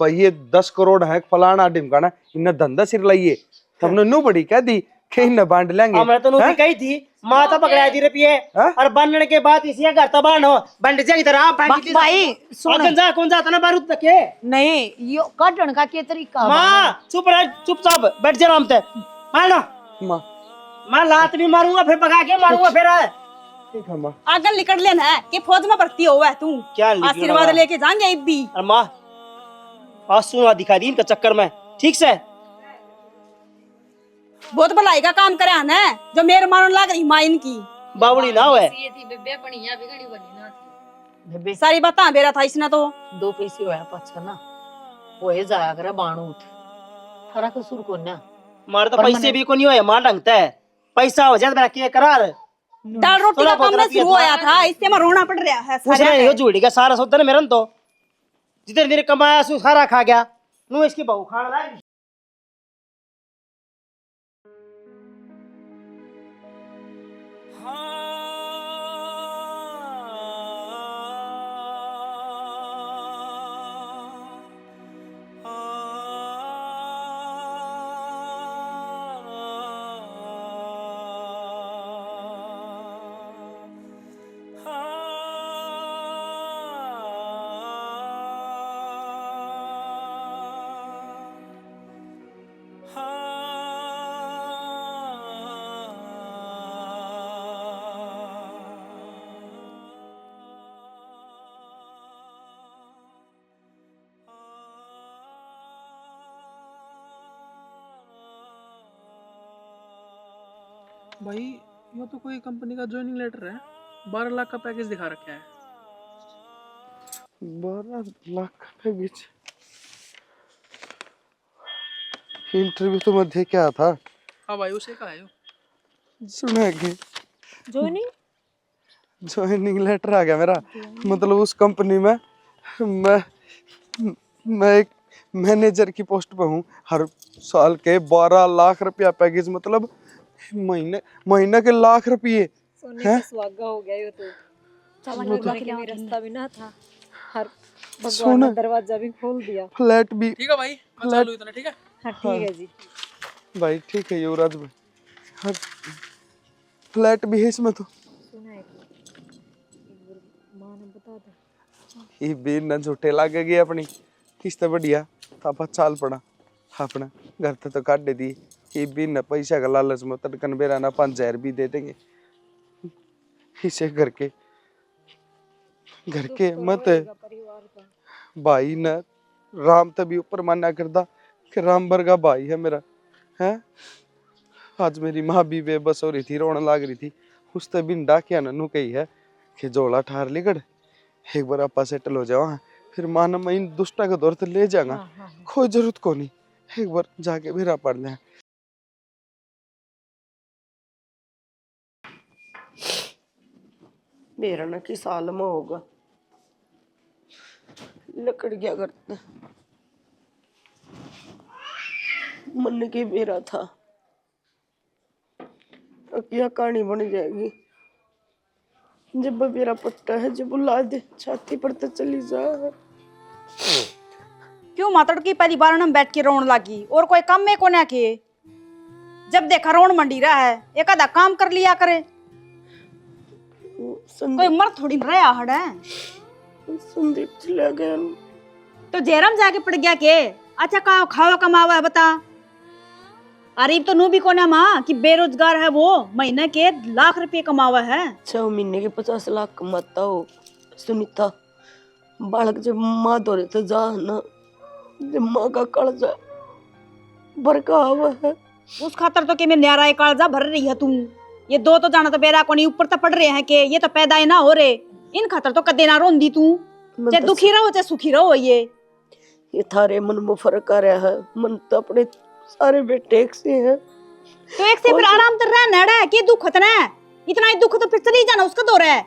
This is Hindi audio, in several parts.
भाई ये 10 करोड़ है फलाना ढिमकाना इन्हें धंधा सिर लाइए हमने नू बड़ी कह दी कि इन्हें बांट लेंगे। हमने तो नूती कही थी माता पकड़ा दी रुपये और बनने के बाद इसी घर तबाह हो बंड जाएगी तरह भाई सुन जा कौन जाता ना बारूद तक के नहीं यो काटण का के तरीका मां चुप रह चुपचाप बैठ जा आराम से मान लो मां मैं लात भी मारूंगा फिर भगा के मारूंगा फिर ठीक है मां आगे निकल लेना है कि फौज में भर्ती हुआ है तू क्या आशीर्वाद लेके जाएंगे अब भी। अरे मां आंसू ना दिखा दी इनका चक्कर में ठीक से बहुत भलाई का काम करे है जो मेरे मारन लाग रही मां इनकी बावड़ी ना होए ये थी बेबे पणिया भी घणी बनी ना थी बेबे सारी बातें बेरा था इसने तो 2 पैसे होया पाछा ना होए जाया करे बाणूत थारा कसूर कोन्या मारे तो पैसे भी को नहीं होए मां ढंगता है पैसा हो जाए मेरा के करार दाल रोटी का काम शुरू होया था इससे मैं रोना पड़ रहा है उसने सारे यो झूठी का सारा सौदा ना मेरन तो जितने दिन कमाया सु सारा खा गया नु इसकी बहू खाना लागी भाई ये तो कोई कंपनी का ज्वाइनिंग लेटर है 12 लाख का पैकेज दिखा रखा है 12 लाख का पैकेज इंटरव्यू तो मैं दे के आया था। हाँ भाई उसे का है सुना कि जोनी ज्वाइनिंग लेटर आ गया मेरा मतलब उस कंपनी में मैं एक मैनेजर की पोस्ट पे हूँ हर साल के 12 लाख रुपया पैकेज मतलब महीने के लाख रुपये सोने का सुहागा हो गया ये तो चमन के भी रास्ता भी ना था हर भगवान ने दरवाजा भी खोल दिया फ्लैट भी ठीक है भाई मैं चालू इतना ठीक है हाँ ठीक है जी भाई ठीक है युवराज भाई हर फ्लैट भी है इसमें तो सुना है मां ने बता दो ये भी न झूठे लागेगी अपनी किस्त बढ़िया था चाल पड़ा अपना घर तो काट दे दी ये भी न पैसा का लालच में तड़कन बेरा ना 5000 भी दे देंगे इसे घर के मत भाई न राम तभी ऊपर माना करता कि राम वर्गा भाई है मेरा है। आज मेरी माँ भी बेबस हो रही थी रोने लाग रही थी उसने भी डाकिया ननू कही है कि जोड़ा ठार लिगड़ एक बार आपा सेटल हो जाओ फिर माना मैं इन दुष्टा का दौर तो ले जाऊंगा कोई जरूरत को नहीं एक बार जाके भेरा पड़ ले मेरा ना किस साल में होगा लकड़ गया करता मन के मेरा था क्या कहानी बन जाएगी जब मेरा पट्टा है जब ला दे छाती पर तो चली जा क्यों मातड़ की पहली बार हम बैठ के रोन लगी और कोई काम में कोने के जब देखा रोन मंडी रहा है एक आधा काम कर लिया करे कोई मर थोड़ी रहा हड़ है संदीप चला गया तो जयराम जाके पड़ गया के अच्छा का खावा कमावा है बता अरीब तो नू भी कोने माँ कि बेरोजगार है वो महीने के लाख रुपए कमावा है 6 महीने के 50 लाख कमाता हो सुनीता बालक जब माँ दौरे तो जा ना जब माँ का कर्जा बरका हुआ है उस खातर तो कि मैं न्यारा कालजा भर रही है तू ये दो तो जाना तो बेरा को नहीं ऊपर तो पड़ रहे हैं के ये तो पैदा ही ना हो रहे इन खातर तो कदे ना रोंदी तू चाहे दुखी रहो चाहे सुखी रहो ये थारे मन में फर्क आ रहा है मन तो अपने सारे बेटे एक से हैं तो एक से फिर आराम कर रहा नड़ा है कि दुख इतना है इतना ही दुख तो फिर चली जाना उसका दौर है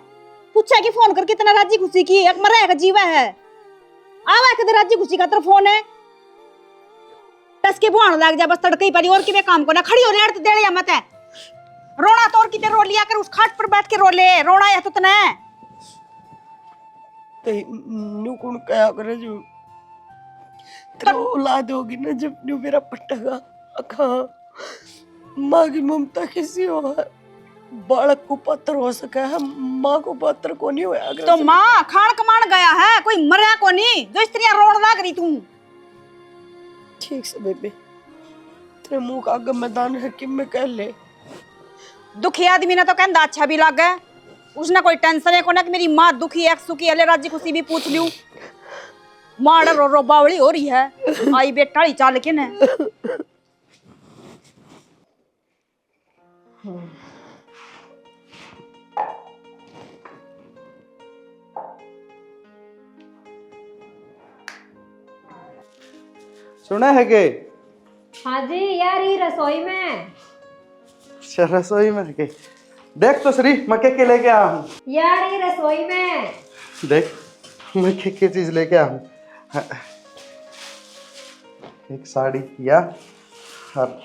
पूछा कि फोन करके इतना राजी खुशी की एक मरा है जीवा है आवा के राजी खुशी का तरफ फोन है टस के बुआण लग जा बस तड़के पड़ी और कि काम को ना खड़ी हो रेड़ तो दे मत है रोना तो और किते रो लिया कर उस खाट पर बैठ के रो ले रोना है तो तना न्यू कौन क्या करे जो तेरा औलाद होगी ना जब न्यू मेरा पट्टगा अखा माँ की ममता किसी हो है बालक को पत्र हो सका है माँ को पत्र को नहीं होया तो माँ खान कमान गया है, कोई मरया को नहीं जो स्त्रियां रोड लाग रही तू। ठीक से बेबे तेरे मुंह का आगे मैदान है कि मैं कह ले दुखी आदमी ने तो कहंदा अच्छा भी लागे, उसने कोई टेंशन है को ना कि मेरी माँ दुखी है सुखी है, राजी खुशी भी पूछ लियो। माँ रो रो बावली हो रही है, आई बेटा ही चाल के ने। सुना है के? हाँ जी यार, ये रसोई में। अच्छा रसोई में के देख तो सरी मैं के लेके आया हूँ। यार ये रसोई में देख मैं के चीज लेके आया हूँ। एक साड़ी या और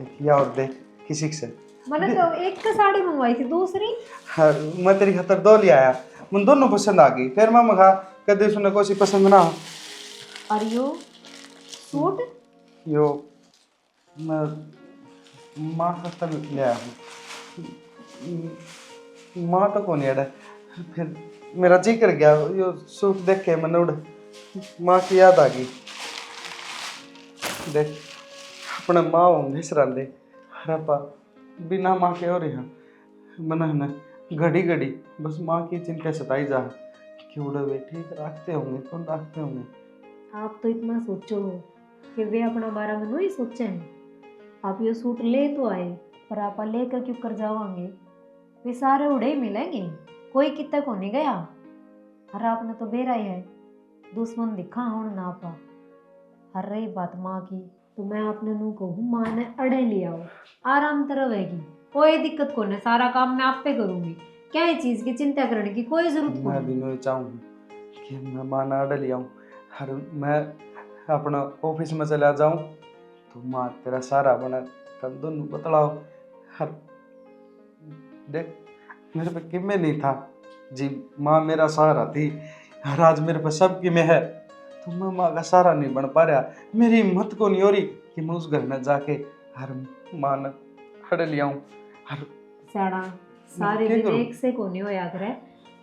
एक या और देख किसी से मैंने तो एक का साड़ी मंगवाई थी, दूसरी हाँ, मैं तेरी खातर दो ले आया, मुझे दोनों पसंद आ गई। फिर मैं मगा कदे सुने कोई पसंद ना हो। और यो सूट यो मैं माँ खातर ले आया हूँ। माँ तो कौन है, फिर मेरा जी कर गया यो सूट देख के मैंने उड़ माँ की याद आ गई। देख अपने माँ होंगे सरांदे हरपा बिना माँ के हो रही मन है घड़ी घड़ी बस माँ की चिंता सताई जा कि उड़े बैठे रखते होंगे कौन रखते होंगे। आप तो इतना सोचो फिर वे अपना बारे में नहीं सोचे हैं। आप ये सूट ले तो आए पर आप लेकर क्यों कर जाओगे, वे सारे उड़े ही मिलेंगे, कोई कितना को नहीं गया। हर आपने तो बेरा ही है दुश्मन दिखा होने ना पा। हर रही बात माँ की तो मैं अपने नू कहूँ माँ ने अड़े लिया हो आराम तरह रहेगी, कोई दिक्कत को नहीं, सारा काम मैं आप पे करूँगी, क्या ही चीज़ की चिंता करने की कोई जरूरत मैं भी नहीं। नहीं चाहूँ कि मैं माँ ना अड़ लिया हूँ। हर मैं अपना ऑफिस में चला जाऊँ तो माँ तेरा सारा बना कर दोनों बतलाओ। हर देख मेरे पे किम में नहीं था जी, माँ मेरा सहारा थी। हर आज मेरे पे सब की में है तो मैं माँ का सहारा नहीं बन पा रहा। मेरी हिम्मत को नहीं हो रही कि मैं उस घर में जाके हर माँ ने अड़ लिया हूँ। हर साड़ा सारे क्या दिन करूं? एक से को नहीं हो याद रहे,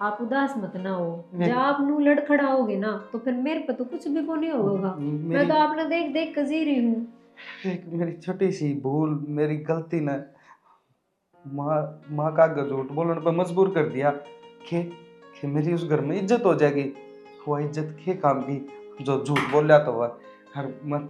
आप उदास मत ना हो। नहीं। जब आप नू लड़खड़ाओगे ना तो फिर मेरे पे तो कुछ भी को नहीं होगा। मैं तो आपने देख देख कर जी रही हूँ। एक मेरी छोटी सी भूल मेरी गलती ने माँ का झूठ बोलने पर मजबूर कर दिया कि मेरी उस घर में इज्जत हो जाएगी। वो इज्जत के काम की जो झूठ बोल रहा तो वह हर मत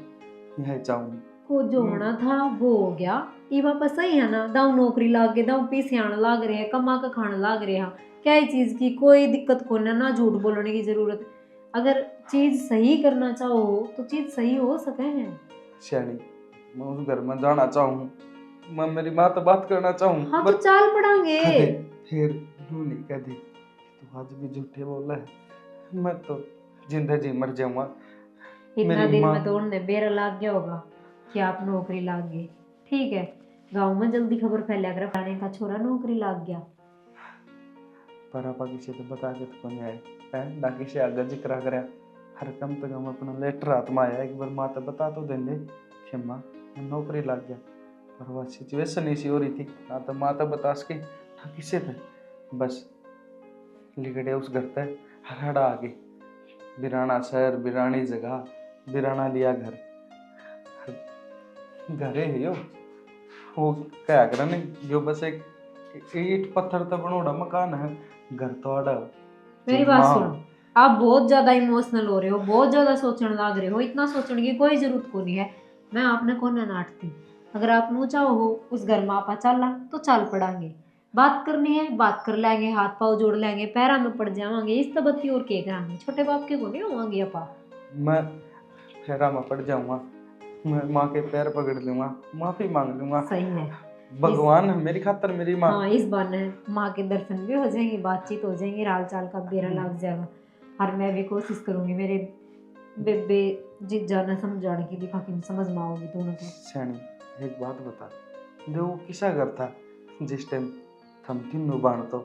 यह चाहूँ को जो होना था वो हो गया। ये वापस सही है ना, दाऊ नौकरी लाग गए, दाऊ पैसे आने लाग रहे हैं, कमा का खाना लाग रहे हैं, क्या ही चीज़ की कोई दिक्कत को ना झूठ बोलने की जरूरत। अगर चीज़ सही करना चाहो तो चीज़ सही हो सके हैं। श्यानी मैं उस घर में जाना चाहूँ, मैं मेरी माँ तो बात करना चाहूँ। हाँ तो चाल पड़ांगे। फिर तू नहीं कह दी तू आज भी झूठे बोला है, मैं तो जिंदा जी मर जाऊंगा। इतना दिन में तो उन्हें बेरा लाग गया होगा कि आप नौकरी लाग गई। ठीक है, गांव में जल्दी खबर फैला कर फलाने का छोरा नौकरी लाग गया। पर आपा किसी तो बता के तो कौन आए है ना, किसी आगे जिक्र करे हर कम से कम अपना लेटर हाथ में आया एक बार माँ तो बता तो देंगे कि माँ नौकरी लग गया। पर वह सिचुएशन ऐसी हो रही थी ना तो माँ तो बता सके ना किसी पे, बस लिगड़े उस घर पे हड़ा आ गई। बिराना शहर बिरानी जगह बिराना लिया घर घरे है यो वो क्या कर नहीं यो बस एक ईट पत्थर तो बनोड़ा मकान है, घर तो आड़ा। मेरी बात सुनो, आप बहुत ज्यादा इमोशनल हो रहे हो, बहुत ज्यादा सोचने लग रहे हो। इतना सोचने की कोई जरूरत को नहीं है। मैं आपने कौन नाटती, अगर आप नू चाहो उस घर में आपा चलना तो चल पड़ांगे। बात करनी है बात कर लेंगे, हाथ पाँव जोड़ लेंगे, पैरा में पड़ जावांगे, इस तबत्ती और के करांगे। छोटे बाप के को नहीं होवांगे आपा। मैं पैरा में पड़ जाऊंगा, मैं माँ के पैर पकड़ लूंगा, माफी मांग लूंगा। सही है, भगवान है मेरी खातर मेरी माँ। हाँ इस बहाने माँ के दर्शन भी हो जाएंगे, बातचीत हो जाएंगी, हाल चाल का बेरा लग जाएगा। और मैं भी कोशिश करूंगी मेरे बेबे जित जाना समझाने की, दिखा कि समझ में आओगी दोनों को। सैनी एक बात बता, जो वो किसा घर था जिस टाइम हम तीनों बाण तो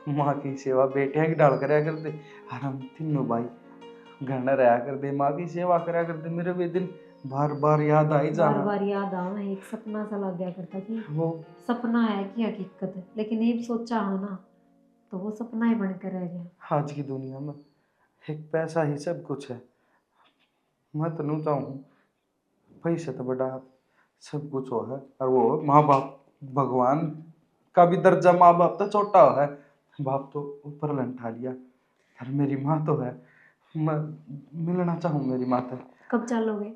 माँ की सेवा बेटियां की डाल कर करते और हम तीनों भाई घर न रहा कर दे, माँ की सेवा करा कर दे। मेरे वे दिन बार बार याद आई बार जाना। बार याद आवा, एक सपना सा लग गया करता कि वो सपना है कि हकीकत है, लेकिन ये सोचा हो ना तो वो सपना ही बनकर रह गया। आज की दुनिया में एक पैसा ही सब कुछ है। मैं तो नहीं चाहूँ पैसे तो बड़ा सब कुछ हो है, और वो माँ बाप, भगवान का भी दर्जा माँ बाप तो छोटा हो है। बाप तो ऊपर लंठा लिया, और मेरी माँ तो है। मैं मिलना चाहूँ मेरी माँ से। कब चलोगे?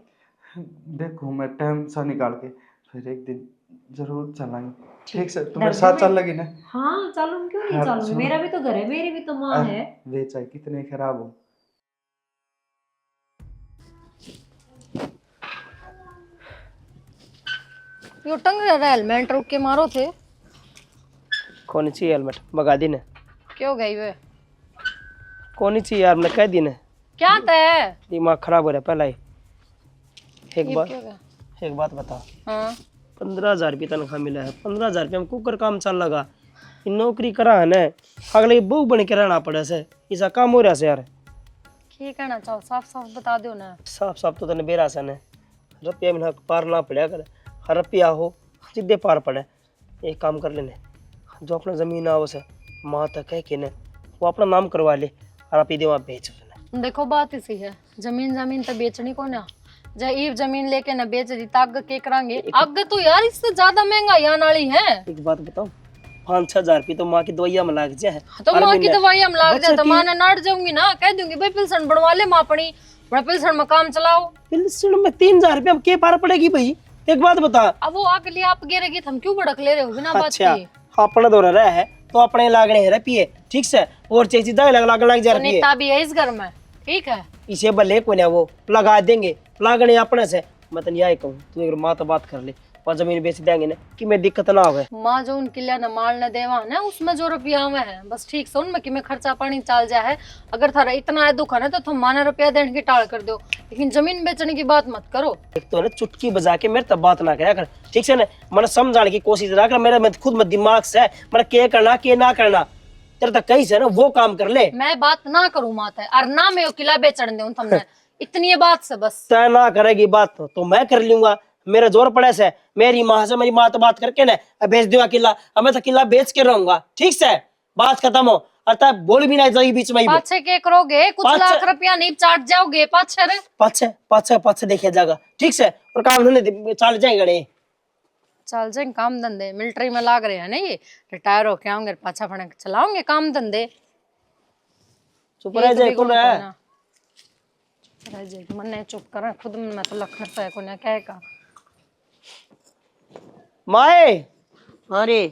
देखो मैं टाइम सा निकाल के फिर एक दिन जरूर चलाएंगे। ठीक से डर तुम्हारे दो साथ मैं- चल लगी ना? हाँ चलूंगी, क्यों नहीं हाँ, चलूंगी, सुनो। मेरा भी तो घर है, मेरी भी तो माँ है। वे चाहे कितने खराब हो। यो टंग रहा हेलमेट रुक के मारो थे। कौन सी हेलमेट भगा दी ने? क्यों गई वे? कौन सी यार, मैं कह दी ने। क्या तय? दिमाग खराब हो रहा है पहला ही। एक ये बात क्यों गया? एक बात बताओ, हाँ 15,000 रुपये तनख्वाह मिला है। 15,000 रुपये में कुकर काम चल लगा। ये नौकरी करा है ना, अगले बहू बन के रहना पड़े से। ऐसा काम हो रहा है यार। क्या कहना चाहो, साफ साफ बता दो ना। साफ साफ तो तने बेरासन है। रुपया में पार ना पड़ा कर, हर रुपया हो सीधे पार पड़े। एक काम कर लेने, जो अपना जमीन आओ से माँ तक है कि न, वो अपना नाम करवा ले और आप दे वहाँ बेच देना। देखो बात इसी है, जमीन तो बेचनी को ना, जब ईव जमीन लेके ना बेच दी तग के करांगे। अग तो यार इससे ज्यादा महंगा यहाँ नाली है। एक बात बताओ, 5-6 हजार रुपये तो माँ की दवाइयाँ में लग जाए। तो माँ की दवाई हम लाग बच्चा जाए तो की- माँ ने नाट जाऊंगी ना, कह दूंगी भाई पिलसन बनवा ले माँ अपनी, बड़ा पिलसन में काम चलाओ। पेंशन में 3,000 रुपये अब के पार पड़ेगी भाई? एक बात बता। अब वो आग लिए आप गिरेगी तो हम क्यों भड़क ले रहे हो बिना बात अच्छा, की? अपना दौरा रहा है तो अपने लागने है रुपये, ठीक से। और चीज लग जा रुपये, सुनीता भी है इस घर में, ठीक है। इसे भले को ना वो लगा देंगे लागने अपने से। मैं तो यही कहूँ, तू एक माँ तो बात कर ले और जमीन बेच देंगे ना कि मैं दिक्कत ना हो। माँ जो उनके लिए न माल न देवा ना, उसमें जो रुपया में है बस ठीक से उनमें कि मैं खर्चा पानी चल जाए है। अगर थारा इतना है दुख है ना तो तुम माना रुपया देने की टाल कर दो, लेकिन जमीन बेचने की बात मत करो। एक तो ना चुटकी बजा के मेरे तब बात ना करा कर, ठीक से ना। मैंने समझाने की कोशिश ना कर, मेरा मैं खुद में दिमाग से मैंने क्या करना क्या ना करना तेरे तक कहीं से ना वो काम कर ले। मैं बात ना करूँ माता और ना मैं वो किला बेचने दूं तुमने, इतनी बात से बस। तय ना करेगी बात तो मैं कर लूंगा। मेरे जोर पड़े से मेरी माँ से मेरी माँ तो बात करके ना बेच दूंगा किला। अब मैं तो किला बेच के रहूंगा, ठीक से। बात खत्म हो, अर्थात बोल भी ना जाएगी बीच में। पाछे के करोगे, कुछ पाछे- लाख रुपया नहीं चाट जाओगे पाछे रे। पाछे देखे जाएगा, ठीक से। और काम धंधे चल जाएंगे। चल जाए काम धंधे, मिलिट्री में लाग रहे हैं ना ये, रिटायर होके आऊंगे पाछा फड़क चलाओगे काम धंधे। चुप रह जाए कौन है? रह जाए मन्ने चुप कर, खुद मैं तो लखन से को ना कहेगा। माए अरे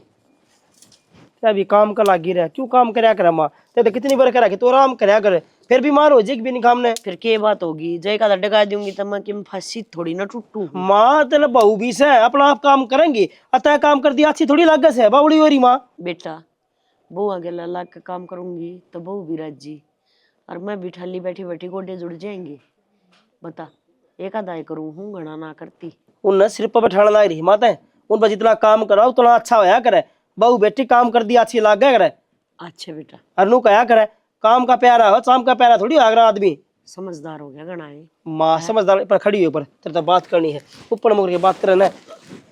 क्या भी काम का लागी रहा, क्यों काम करया करे माँ? ते तो कितनी बार करा कि तो आराम करया करे, फिर बीमार हो जाएगी भी नहीं काम ने। फिर के बात होगी, जय का डगा दूंगी तो मैं कि फांसी थोड़ी ना टूटू। माँ तेरे बहू भी से अपना आप काम करेंगी, अतः काम कर दिया अच्छी थोड़ी लागत है बावड़ी हो रही माँ। बेटा बहू आगे लाला का काम करूंगी तो बहू भी राजी, और मैं भी ठाली बैठी बैठी गोडे जुड़ जाएंगे। बता एक आधा करूँ हूँ घना ना करती। उन सिर पर बैठाने लग रही माता, उन पर जितना काम कराओ उतना अच्छा होया करे। बहू बेटी काम कर दिया अच्छी लाग गया करे। अच्छा बेटा अनु कहा करे काम का प्यारा हो, शाम का प्यारा थोड़ी आगरा आदमी। समझदार हो गया घना है। माँ समझदार पर खड़ी हो, पर तेरे तो बात करनी है, ऊपर मुकर के बात करे ना।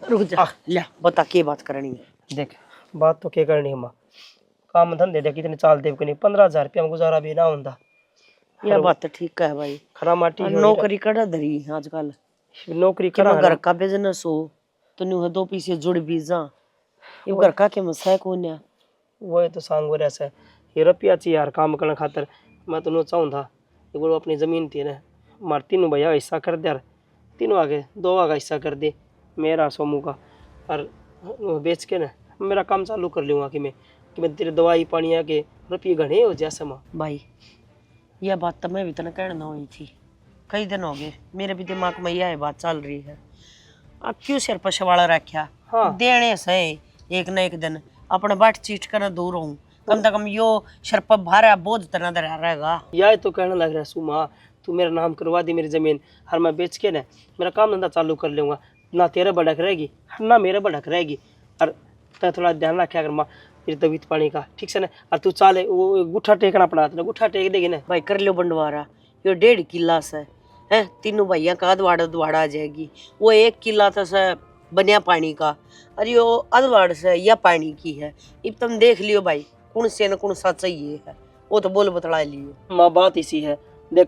रुक जा, ले बता के बात करनी है। देख बात तो क्या करनी है माँ, काम धंधे देख कितने चाल देव को नहीं, 15,000 रुपया में गुजारा भी ना होता। यह बात तो ठीक है भाई, खरा माटी और हो, नौकरी कड़ा धरी आजकल। नौकरी कि करा मैं घर का बिजनेस हो तो न्यू दो पीछे जुड़ भी जा, ये घर का के मसाय कौन है। वो तो सांग हो रहा है। ये रुपया चाहिए यार काम करने खातर। मैं तो चाहूँ था ये वो अपनी ज़मीन थी ना, मार तीनों भैया हिस्सा कर दे यार, तीनों आगे 2 आगा हिस्सा कर दे मेरा सोमू का, और बेच के ना मेरा काम चालू कर लूँगा कि मैं तेरे दवाई पानी आके रुपये घने हो जैसे माँ। भाई यह बात तो मैं भी तना कहना हुई थी, कई दिन हो गए मेरे भी दिमाग में यह बात चल रही है। अब क्यों सिर पर सवाल रखा। हाँ। देने से एक न एक दिन अपने बाट चीट कर दूर रहूं, कम से कम यो सिर पर भारा बोझ तना धरा रहेगा। यह तो कहने लग रहा है सुमा, तू मेरा नाम करवा दी मेरी ज़मीन, हर मैं बेच के ना मेरा काम धंधा चालू कर लूँगा, ना तेरा भड़क रहेगी ना मेरा भड़क रहेगी। और तो थोड़ा ध्यान रखा अगर माँ मेरी तबीयत पानी का, ठीक से ना। और तू चाले वो गुठा टेकना पड़ा था, गुठा टेक देगी ना। भाई कर लो बंटवारा, यो 1.5 किला से है, तीनों भैया का अधवाड़ा आ जाएगी। वो 1 किला था से बनिया पानी का, और यो अधवाड़ से या पानी की है। अब तुम देख लियो भाई कौन से न कौन सच ये है, वो तो बोल बतला लियो। माँ बात इसी है, देख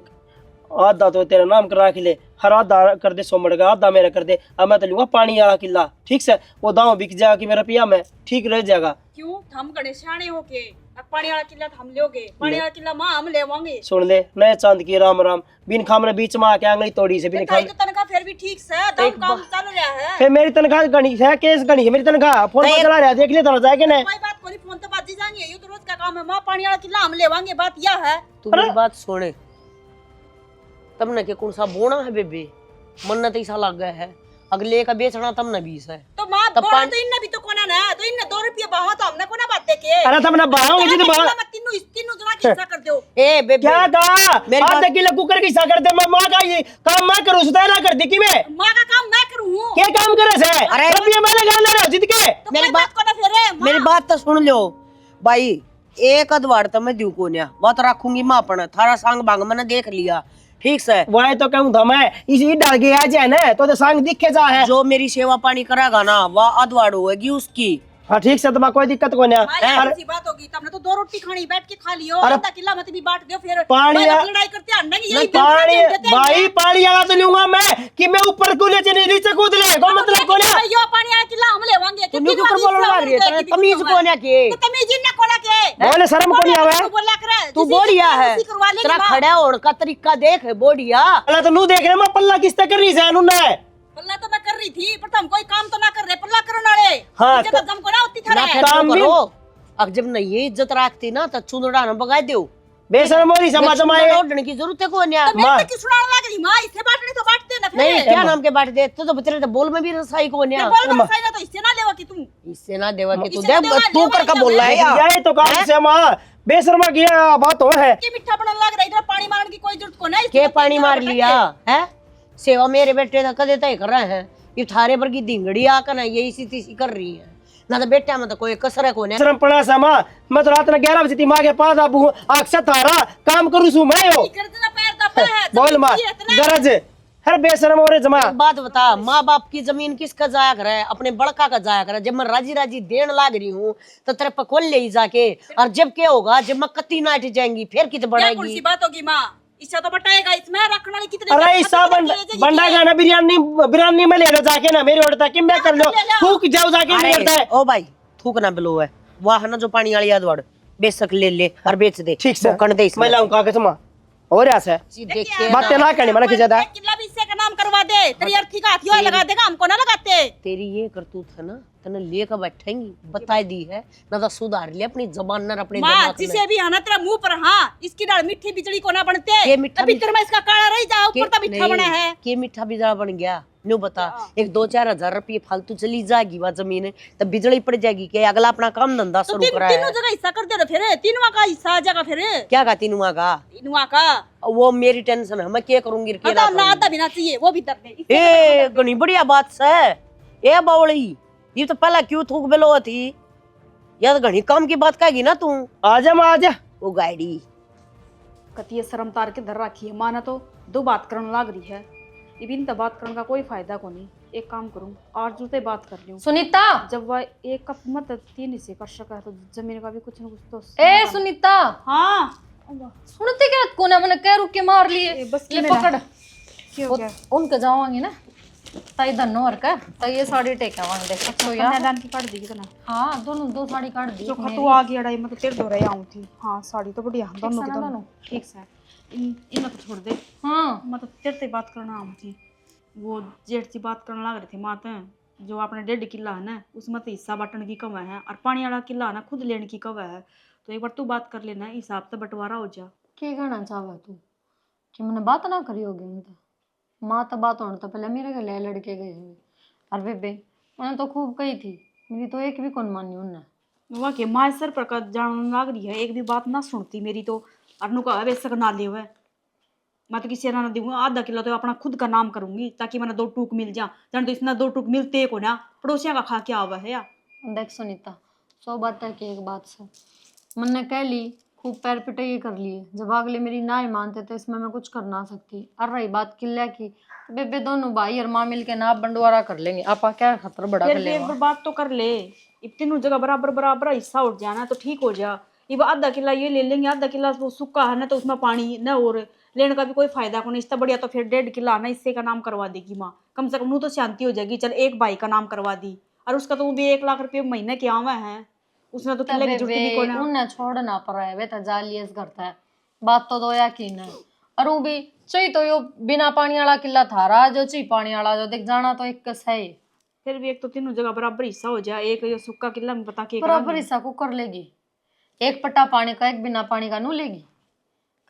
आधा तो तेरा नाम करा के ले, हर आधा कर दे 100 मड़ का, आधा मेरा कर दे। अब मैं तो लूंगा पानी वाला किला, ठीक से वो दाव बिक जाएगा कि मेरा पिया में ठीक रह जाएगा। क्यों हम गणेशाने होके अब पानी वाला किला हम लोगे, पानी वाला किला मां हम लेवांगे। सुन ले नए चांद की राम राम, बिन खामने बीच में आके आंगली तोड़ी से बिन खाम। तो तनखा फिर भी ठीक से दम काम चल रहा है। फिर मेरी तनख्वाह गणी है, केस गणी है मेरी तनख्वाह, फोन पर चला रहा देख ले तो जाएगा ना। कोई बात कोई, फोन तो बाजी जाएंगे, ये तो रोज का काम है। मां पानी वाला किला हम लेवांगे, बात यह है। तू मेरी बात सुने, तब न के कौन सा बोना है बेबे, मन न तो ऐसा लग गया है अगले का बेचना तब न 20 है। तो मां तब बोला तो इनने भी तो कोना ना, तो इनने 2 रुपया बाहो तो हमने कोना बात देके। अरे तब ना बाहोगे जितने बाह तीनों जना किस्सा कर दो। ए बेबे क्या कहा, मेरी बात- आधे किलो कुकर की सा करते, मां का ये काम मैं करूं, सुधा ना कर दी कि मैं मां का काम मैं करूं। क्या काम करे से? अरे रुपया मैंने घर ले रहा जित के। तो मेरी कोई बात को ना फिर मेरी बात तो सुन लो भाई, एक अधवाड़ तो मैं दू को न्या, वो तो रखूंगी मां अपन, थारा संग भांग मैंने देख लिया, ठीक से। वही तो कहूं था मैं, इसी डर गया जाए ना तो संग दिखे जा है। जो मेरी सेवा पानी करेगा ना वह अधवाड़ होगी उसकी। हाँ ठीक से, तो कोई दिक्कत को नहीं। ऐसी बात होगी तब तो 2 रोटी खानी बैठ के खा लियो, अरे आधा किला मत भी बांट दो फिर। पानी लड़ाई करते हैं नहीं, यही पानी भाई, पानी वाला तो लूंगा मैं कि मैं ऊपर को नीचे कूद ले, को मतलब को ना। यो पानी वाला किला हम लेवांगे। तुम क्यों ऊपर बोलने लग रही है, तमीज को ना के तो तमीज ना कोला के बोले शर्म को नहीं आवे। बोला करे तू बोढ़िया है, तेरा खड़ा होने का तरीका देख है बोढ़िया। अल्लाह तो नू देख रहे मैं पल्ला किस तरह कर रही है नुने। पल्ला तो मैं कर रही थी, पर तुम कोई काम तो ना कर रहे, पल्ला करने वाले। हाँ, जब दम को ना होती था ना रे। फिर काम तो भी- करो, अब जब नहीं ये इज्जत रखती ना तो चुनड़ा न बगा दो। बेशरम मोरी समाज में ओढ़ने की जरूरत है को न्या। तो मैं किस सुनाने लग रही मां, इससे बांटने तो बांटते ना फिर। नहीं क्या नाम के बांट दे तो बचरे तो बोल में भी रसाई को न्या। बोल मत सही ना, तो इससे ना लेवा कि तुम। इससे ना देवा कि तू इससे ना देख देवा, तू कर का बोल रहा है यार। यही तो काम से मां बेशर्मा किया बात हो है कि मिठा बनने लग रहा है, इधर पानी मारने की कोई जरूरत को नहीं। के पानी मार लिया है, सेवा मेरे बेटे का कदे तय कर रहे हैं, ये थारे पर की ढिंगड़ी आकर ना ये इसी तीसी कर रही है ना, तो बेटा में तो कोई कसर है कोने। शर्म पड़ा सा मां, मैं तो रात में 11 बजे मां के पास आबू अक्सर थारा काम करू सु मैं हो। गर्दन पैर दबा है। बोल मां गरज हर बेशरम और जमा। एक बात बता, माँ बाप की जमीन किसका जाया करे, अपने बड़का का जाया करे। जब मैं राजी राजी देन लाग रही हूँ तो तेरे पे खोल ले जाके, और जब क्या होगा जब मैं कत्ती नाट जाएंगी फिर कित क्या बढ़ाएगी। कौन सी बात होगी मां, इससे तो बटाएगा, इसमें रखने वाली कितने। अरे ईसा बंडा गाना बिरयानी में ले लो जाके ना, मेरी उड़ता कि मैं कर लो फूक जाओ जाके नहीं करता है। ओ भाई थूक ना बिलो है, वाह ना जो पानी वाली अधवाड़ बेशक ले और बेच दे, ठीक से भूखण दे इसमें। मैं लाऊं का कसम और ऐसा है देखिए बातें ना करनी मैंने खिंचा था। किला भी इससे का नाम करवा दे, तेरी अर्थी का हाथिया लगा देगा, हमको ना लगाते। तेरी ये करतूत है ना, तने लेकर बैठेंगी बता दी है ना, तो सुधार ले अपनी जबान न अपने माँ दिमाग जिसे में। भी है ना तेरा मुंह पर, हाँ इसकी दाल मीठी बिजली को ना बनते। ये मीठा अभी तेरे में इसका काला रही जा, ऊपर तो मीठा नहीं, बना है। के मीठा बिजड़ा बन गया न्यू बता। एक 2-4 हजार रुपये फालतू चली जाएगी वह जमीन, तब बिजली पड़ जाएगी के अगला अपना काम धंधा तो शुरू करा है। तीनों जगह हिस्सा कर दे रहे, फिर तीनों का हिस्सा आ जाएगा फिर। क्या का तीनुआ का, तीनों का वो मेरी टेंशन है, मैं क्या करूंगी क्या ना मतलब ना करूंगी। आधा भी ना चाहिए, वो भी दर्द है। ए घनी बढ़िया बात से ए बावड़ी, ये तो पहला क्यों थूक बेलो थी यार, घनी काम की बात कहेगी ना तू। आजा मां आजा। वो गाड़ी कतिये शर्म तार के धर रखी है माना, तो 2 बात करने लग रही है। इबिन तो बात करने का कोई फायदा को नहीं। एक काम करूं, आरजू से बात कर लूं। सुनीता, जब वह एक कप मत 3 हिस्से कर सका है, तो जमीन का भी कुछ न कुछ तो। ए सुनीता, हाँ सुनते क्या कोने मैंने कह रुक के मार लिए। बस ले मेरा- पकड़, क्या हो गया? उनके जावांगी ना ताई धनो और का ताई ये साड़ी टेका वांग दे तो यार। कन्यादान की काट दी कितना हाँ दोनों 2 साड़ी काट दी। जो खतु आ गया डाई, मैं तो तेरे दो रहे आऊं थी। हाँ साड़ी तो बढ़िया, दोनों की ना दोनों दोनों? ठीक से। इन तो छोड़ दे, हाँ मैं तो तेरे से बात करना आऊं थी। वो जेठ से बात करने लग रही थी माता, जो अपने 1.5 किला है ना उसमें तो हिस्सा बांटने की कवा है, और पानी वाला किला है ना खुद लेने की कवा है। तो एक बार तू बात कर लेना, हिसाब से बंटवारा हो जा। क्या कहना चाहवा तू कि मैंने बात ना करी होगी उनसे। माँ तो बात होने तो पहले मेरे घर ले लड़के गए हुए, और बेबे उन्हें तो खूब कही थी, मेरी तो एक भी कौन मानी उन्हें। वाह के माँ सर पर का जानने लग रही है, एक भी बात ना सुनती मेरी तो। अरनू का बेशक ना ले हुआ, मैं तो किसी ना दूंगा। आधा किलो तो अपना खुद का नाम करूंगी, ताकि मैंने 2 टूक मिल जा। जान तो इतना 2 टूक मिलते को ना, पड़ोसियों का खा क्या हुआ है यार। देख सुनीता, 100 बात है कि एक बात से मैंने कह ली खूब पैर पिटाई कर लिए। जब अगले मेरी ना ही मानते तो इसमें मैं कुछ कर ना सकती। और रही बात किले की, तो बेबे दोनों भाई और माँ मिलके ना बंटवारा कर लेंगे। आपा क्या खतर बड़ा कर फिर भी एक लेगा। बार बात तो कर ले, तीनों जगह बराबर बराबर हिस्सा उठ जाना तो ठीक हो जा। ये आधा किला ये ले लेंगे, आधा किला वो सूखा है ना तो उसमें पानी न और लेने का भी कोई फायदा को नहीं। इससे बढ़िया तो फिर 1.5 किला ना इससे का नाम करवा देगी माँ, कम से कम नू तो शांति हो जाएगी। चल एक भाई का नाम करवा दी और उसका तो वो भी 1 लाख रुपये महीने के आवा है, उसने तो किले की जरूरत भी कोई ना। उन्हें छोड़ना पड़ा है, वे तो जालियस करता है। बात तो दो यकीन है। और वो भी चाहिए तो यो बिना पानी वाला किला था रहा, जो चाहिए पानी वाला जो देख जाना तो एक कस है। फिर भी एक तो तीनों जगह बराबर हिस्सा हो जाए, एक ये सूखा किला में पता के बराबर हिस्सा को कर लेगी। एक पट्टा पानी का एक बिना पानी का नू लेगी।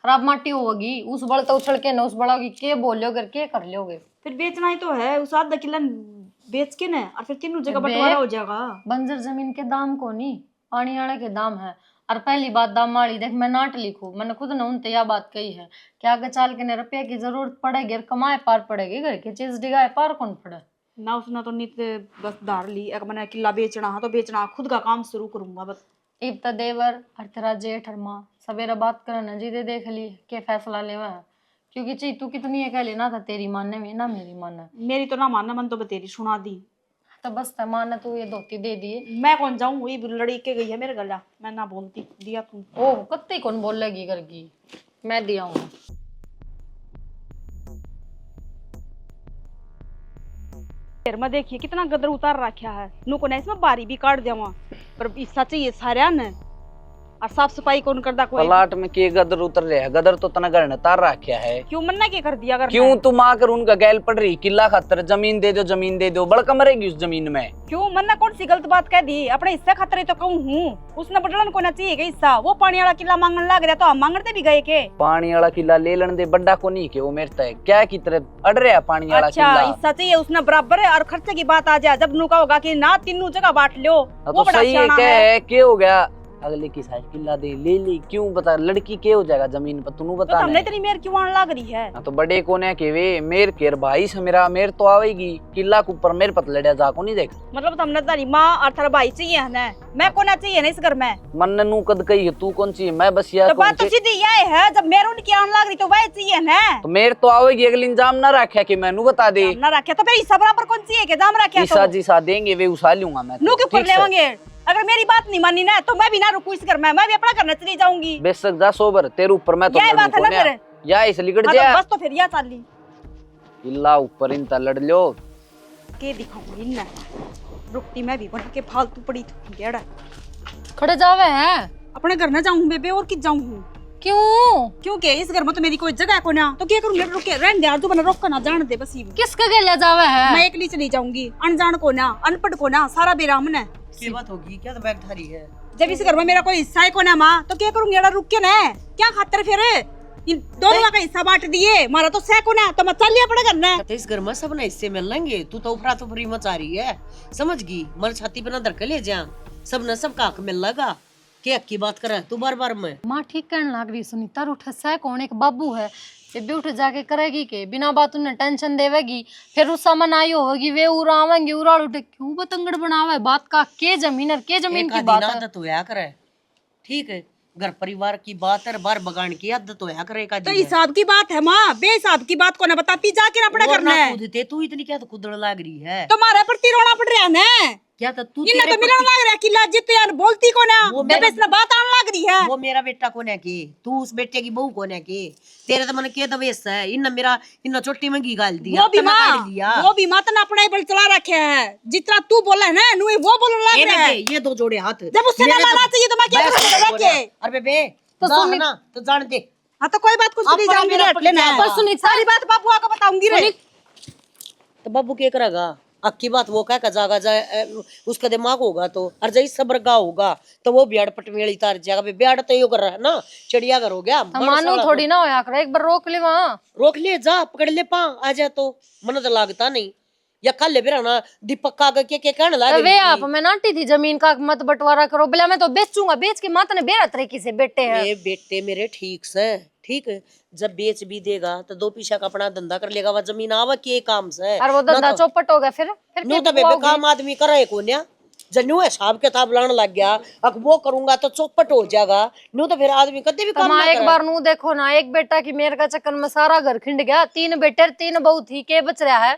खराब माटी होगी उस बड़ तो उछल के न उस बड़ा की के बोलोगे के कर लोगे। फिर बेचना ही तो है, उस आधा किला बेच के ना और फिर तीनों जगह बंटवारा हो जाएगा। बंजर जमीन के दाम को नहीं, पानी वाले के दाम है। और पहली बात दाम वाली देख, मैं नाट लिखू, मैंने खुद ने उनसे यह बात कही है कि आगे चाल के रुपये की जरूरत पड़ेगी और कमाए पार पड़ेगी, घर की चीज डिगाए पार कौन पड़े ना। उसने तो नित बस धार ली, अगर मैंने किला बेचना है तो बेचना, खुद का काम शुरू करूंगा बस। इब त देवर और तेरा जेठ और माँ सवेरा बात करना जी दे देख ली के फैसला लेवा है। क्योंकि ची तू कितनी है कह लेना था, तेरी मानने में ना मेरी मानना। मेरी तो ना मानना, मन तो बतेरी सुना दी तो बस माना तू ये धोती दे दिए। मैं कौन जाऊं, वही लड़ी के गई है मेरे गला, मैं ना बोलती दिया तू। ओह कत्ती कौन बोलेगी घर की, मैं दिया हूँ। फिर मैं देखिए कितना गदर उतार रखा है, नू को नहीं इसमें बारी भी काट देवा पर इसा चाहिए सारे ने। और साफ सफाई कौन करदा कोई प्लाट में के गदर उतर रहे है, गदर तो तना घर ने तार रखा है। क्यों मन्ना के कर दिया अगर क्यों तुम आकर उनका गैल पड़ रही किला खातर जमीन दे दो जमीन दे दो, बड़का मरेगी उस जमीन में। क्यों मन्ना कौन सी गलत बात कह दी, अपने हिस्से खातर तो कहूं हूँ, उसने बटलन को ना चाहिए कि हिस्सा। वो पानी वाला किला मांगने लग रहा तो हम मांगते भी गए के। पानी वाला किला ले लन दे, बड्डा को नहीं के वो मेरता है क्या की तरह अड़ रहा है पानी वाला अच्छा किला। हिस्सा चाहिए उसने बराबर है। और खर्चे की बात आ जाए जब नू का होगा कि ना तीनों जगह बांट लो, वो तो बड़ा सही है सियाना क्या है। है क्या हो गया अगले की साइड किला दे ले ली, क्यों बता लड़की के हो जाएगा जमीन पर तू बता। तो हमने तेरी मेर क्यों आने लग रही है। तो बड़े कोने के वे मेर केर भाई से मेरा मेर तो आवेगी किला के ऊपर मेरे पत लड़या जा को नहीं देख। मतलब हमने तारी माँ और थारा भाई चाहिए है ना, मैं कोना चाहिए ना इस घर में। मन नू कद कही है तू कौन चाहिए, मैं बस यार तो बात तो सीधी यह है जब मेरे उनकी आने लग रही तो वह चाहिए ना। तो मेरे तो आवेगी अगले इंजाम ना रखा कि मैनू बता दे ना रखे तो फिर हिस्सा बराबर कौन चाहिए के दाम रखे ईसा तो जी सा देंगे वे उठा लूंगा मैं नू के ऊपर ठीक से। लेवांगे। अगर मेरी बात नहीं मानी ना तो मैं भी ना रुकू इस घर में, मैं भी अपना करना चली जाऊंगी। बेशक जा सोबर तेरे ऊपर मैं तो यही बात है ना फिर। या इस लिगड़ हाँ जा तो बस तो फिर या चाली इल्ला ऊपर इन लड़ लो के दिखाऊंगी ना, रुकती मैं भी बन के फालतू पड़ी गेड़ा। खड़े जावे हैं अपने घर ना जाऊं बेबे और किस जाऊं। क्यों? क्योंकि इस घर में तो मेरी कोई जगह को ना, तो क्या करूंगी, रुके रहने दे यार, तू बना रोक ना जान दे बस। किसके गले जावे है? मैं अकेली चली जाऊंगी, अनजान को ना अनपढ़ को ना सारा बेरामन है। की बात होगी क्या तो बैग थारी है। जब इस घर में मेरा कोई हिस्सा है को ना माँ तो क्या करूंगी, रुक के ना क्या खातर फिर इन दोनों का हिस्सा बांट दिए, मारा तो सह को ना तो मैं चल लिया पड़े करना। तो इस घर में सब ना हिस्से मिल लेंगे, तू तो ऊपरा तो फ्री मचा रही है समझ गई। मर छाती पे ना धर के ले जा, सब न सब का मिल लगा क्या की बात कर तू बार बार में। माँ ठीक कहने लग रही सुनीता, उठ सह कौन एक बाबू है बेबी उठ जाके करेगी के बिना बात उन्हें टेंशन देवेगी, फिर उस सामान आई होगी वे उड़ा आवेंगे उड़ाड़ उठे क्यों बतंगड़ बनावे बात का के जमीन और के जमीन की बात है। आदत होया करे ठीक है, घर परिवार की बात है, बार बगान की आदत होया करे का। तो हिसाब की बात है माँ, बेहिसाब की बात को ना बताती जाके ना पड़ा करना है। कूदते तू इतनी क्या तो कुदड़ लाग रही है, तो मारे प्रति रोना पड़ रहा है ना क्या तो तू इन्हें तो मिलन लग रहा है कि लाजित यार बोलती को ना बेबे इसने बात आने लग रही है। वो मेरा बेटा कोने की, तू उस बेटे की बहू कोने की, तेरे तो मन के दवेश है। इन मेरा इन छोटी मंगी गाल दिया, वो भी माँ तो अपना ही बल चला रखे है, जितना तू बोला है ना नुई वो बोलने लग रहा है। ये दो जोड़े हाथ जब उससे ना लाना चाहिए तो मैं क्या करूंगा। अरे बेबे तो ना तो जान दे। हाँ तो कोई बात कुछ नहीं जाऊंगी रेट लेना है, सारी बात बाबू आकर बताऊंगी रे। तो बाबू क्या करेगा अक्की बात वो कह जागा जाए उसका दिमाग होगा तो, और जैसे सबर का होगा तो वो ब्याड़ पटवेली तार जाएगा। ब्याड़ तो यो कर रहा है ना चिड़िया घर हो गया मानो थोड़ी ना होया कर, एक बार रोक ले वहाँ रोक ले जा पकड़ ले पा आ जाए तो मन तो लागता नहीं। या कल ले बेरा ना दीपक का के कहने लगा वे आप मैं नाटी थी जमीन का मत बंटवारा करो, बोला मैं तो बेचूंगा, बेच के माता ने बेरा तरीके से बेटे हैं। ये बेटे मेरे ठीक से ठीक है, जब बेच भी देगा तो दो पीछा का अपना धंधा कर लेगा, वह जमीन आवा के काम से और वो धंधा चौपट हो गया फिर नो तो बेबे काम आदमी करे को न्या जन्नू हिसाब किताब लाने लग गया, अब वो करूंगा तो चौपट हो जाएगा, नो तो फिर आदमी कभी भी काम माँ ना एक करे। बार नू देखो ना, एक बेटा की मेरे का चक्कर में सारा घर खिंड गया, 3 बेटे 3 बहू थी, के बच रहा है?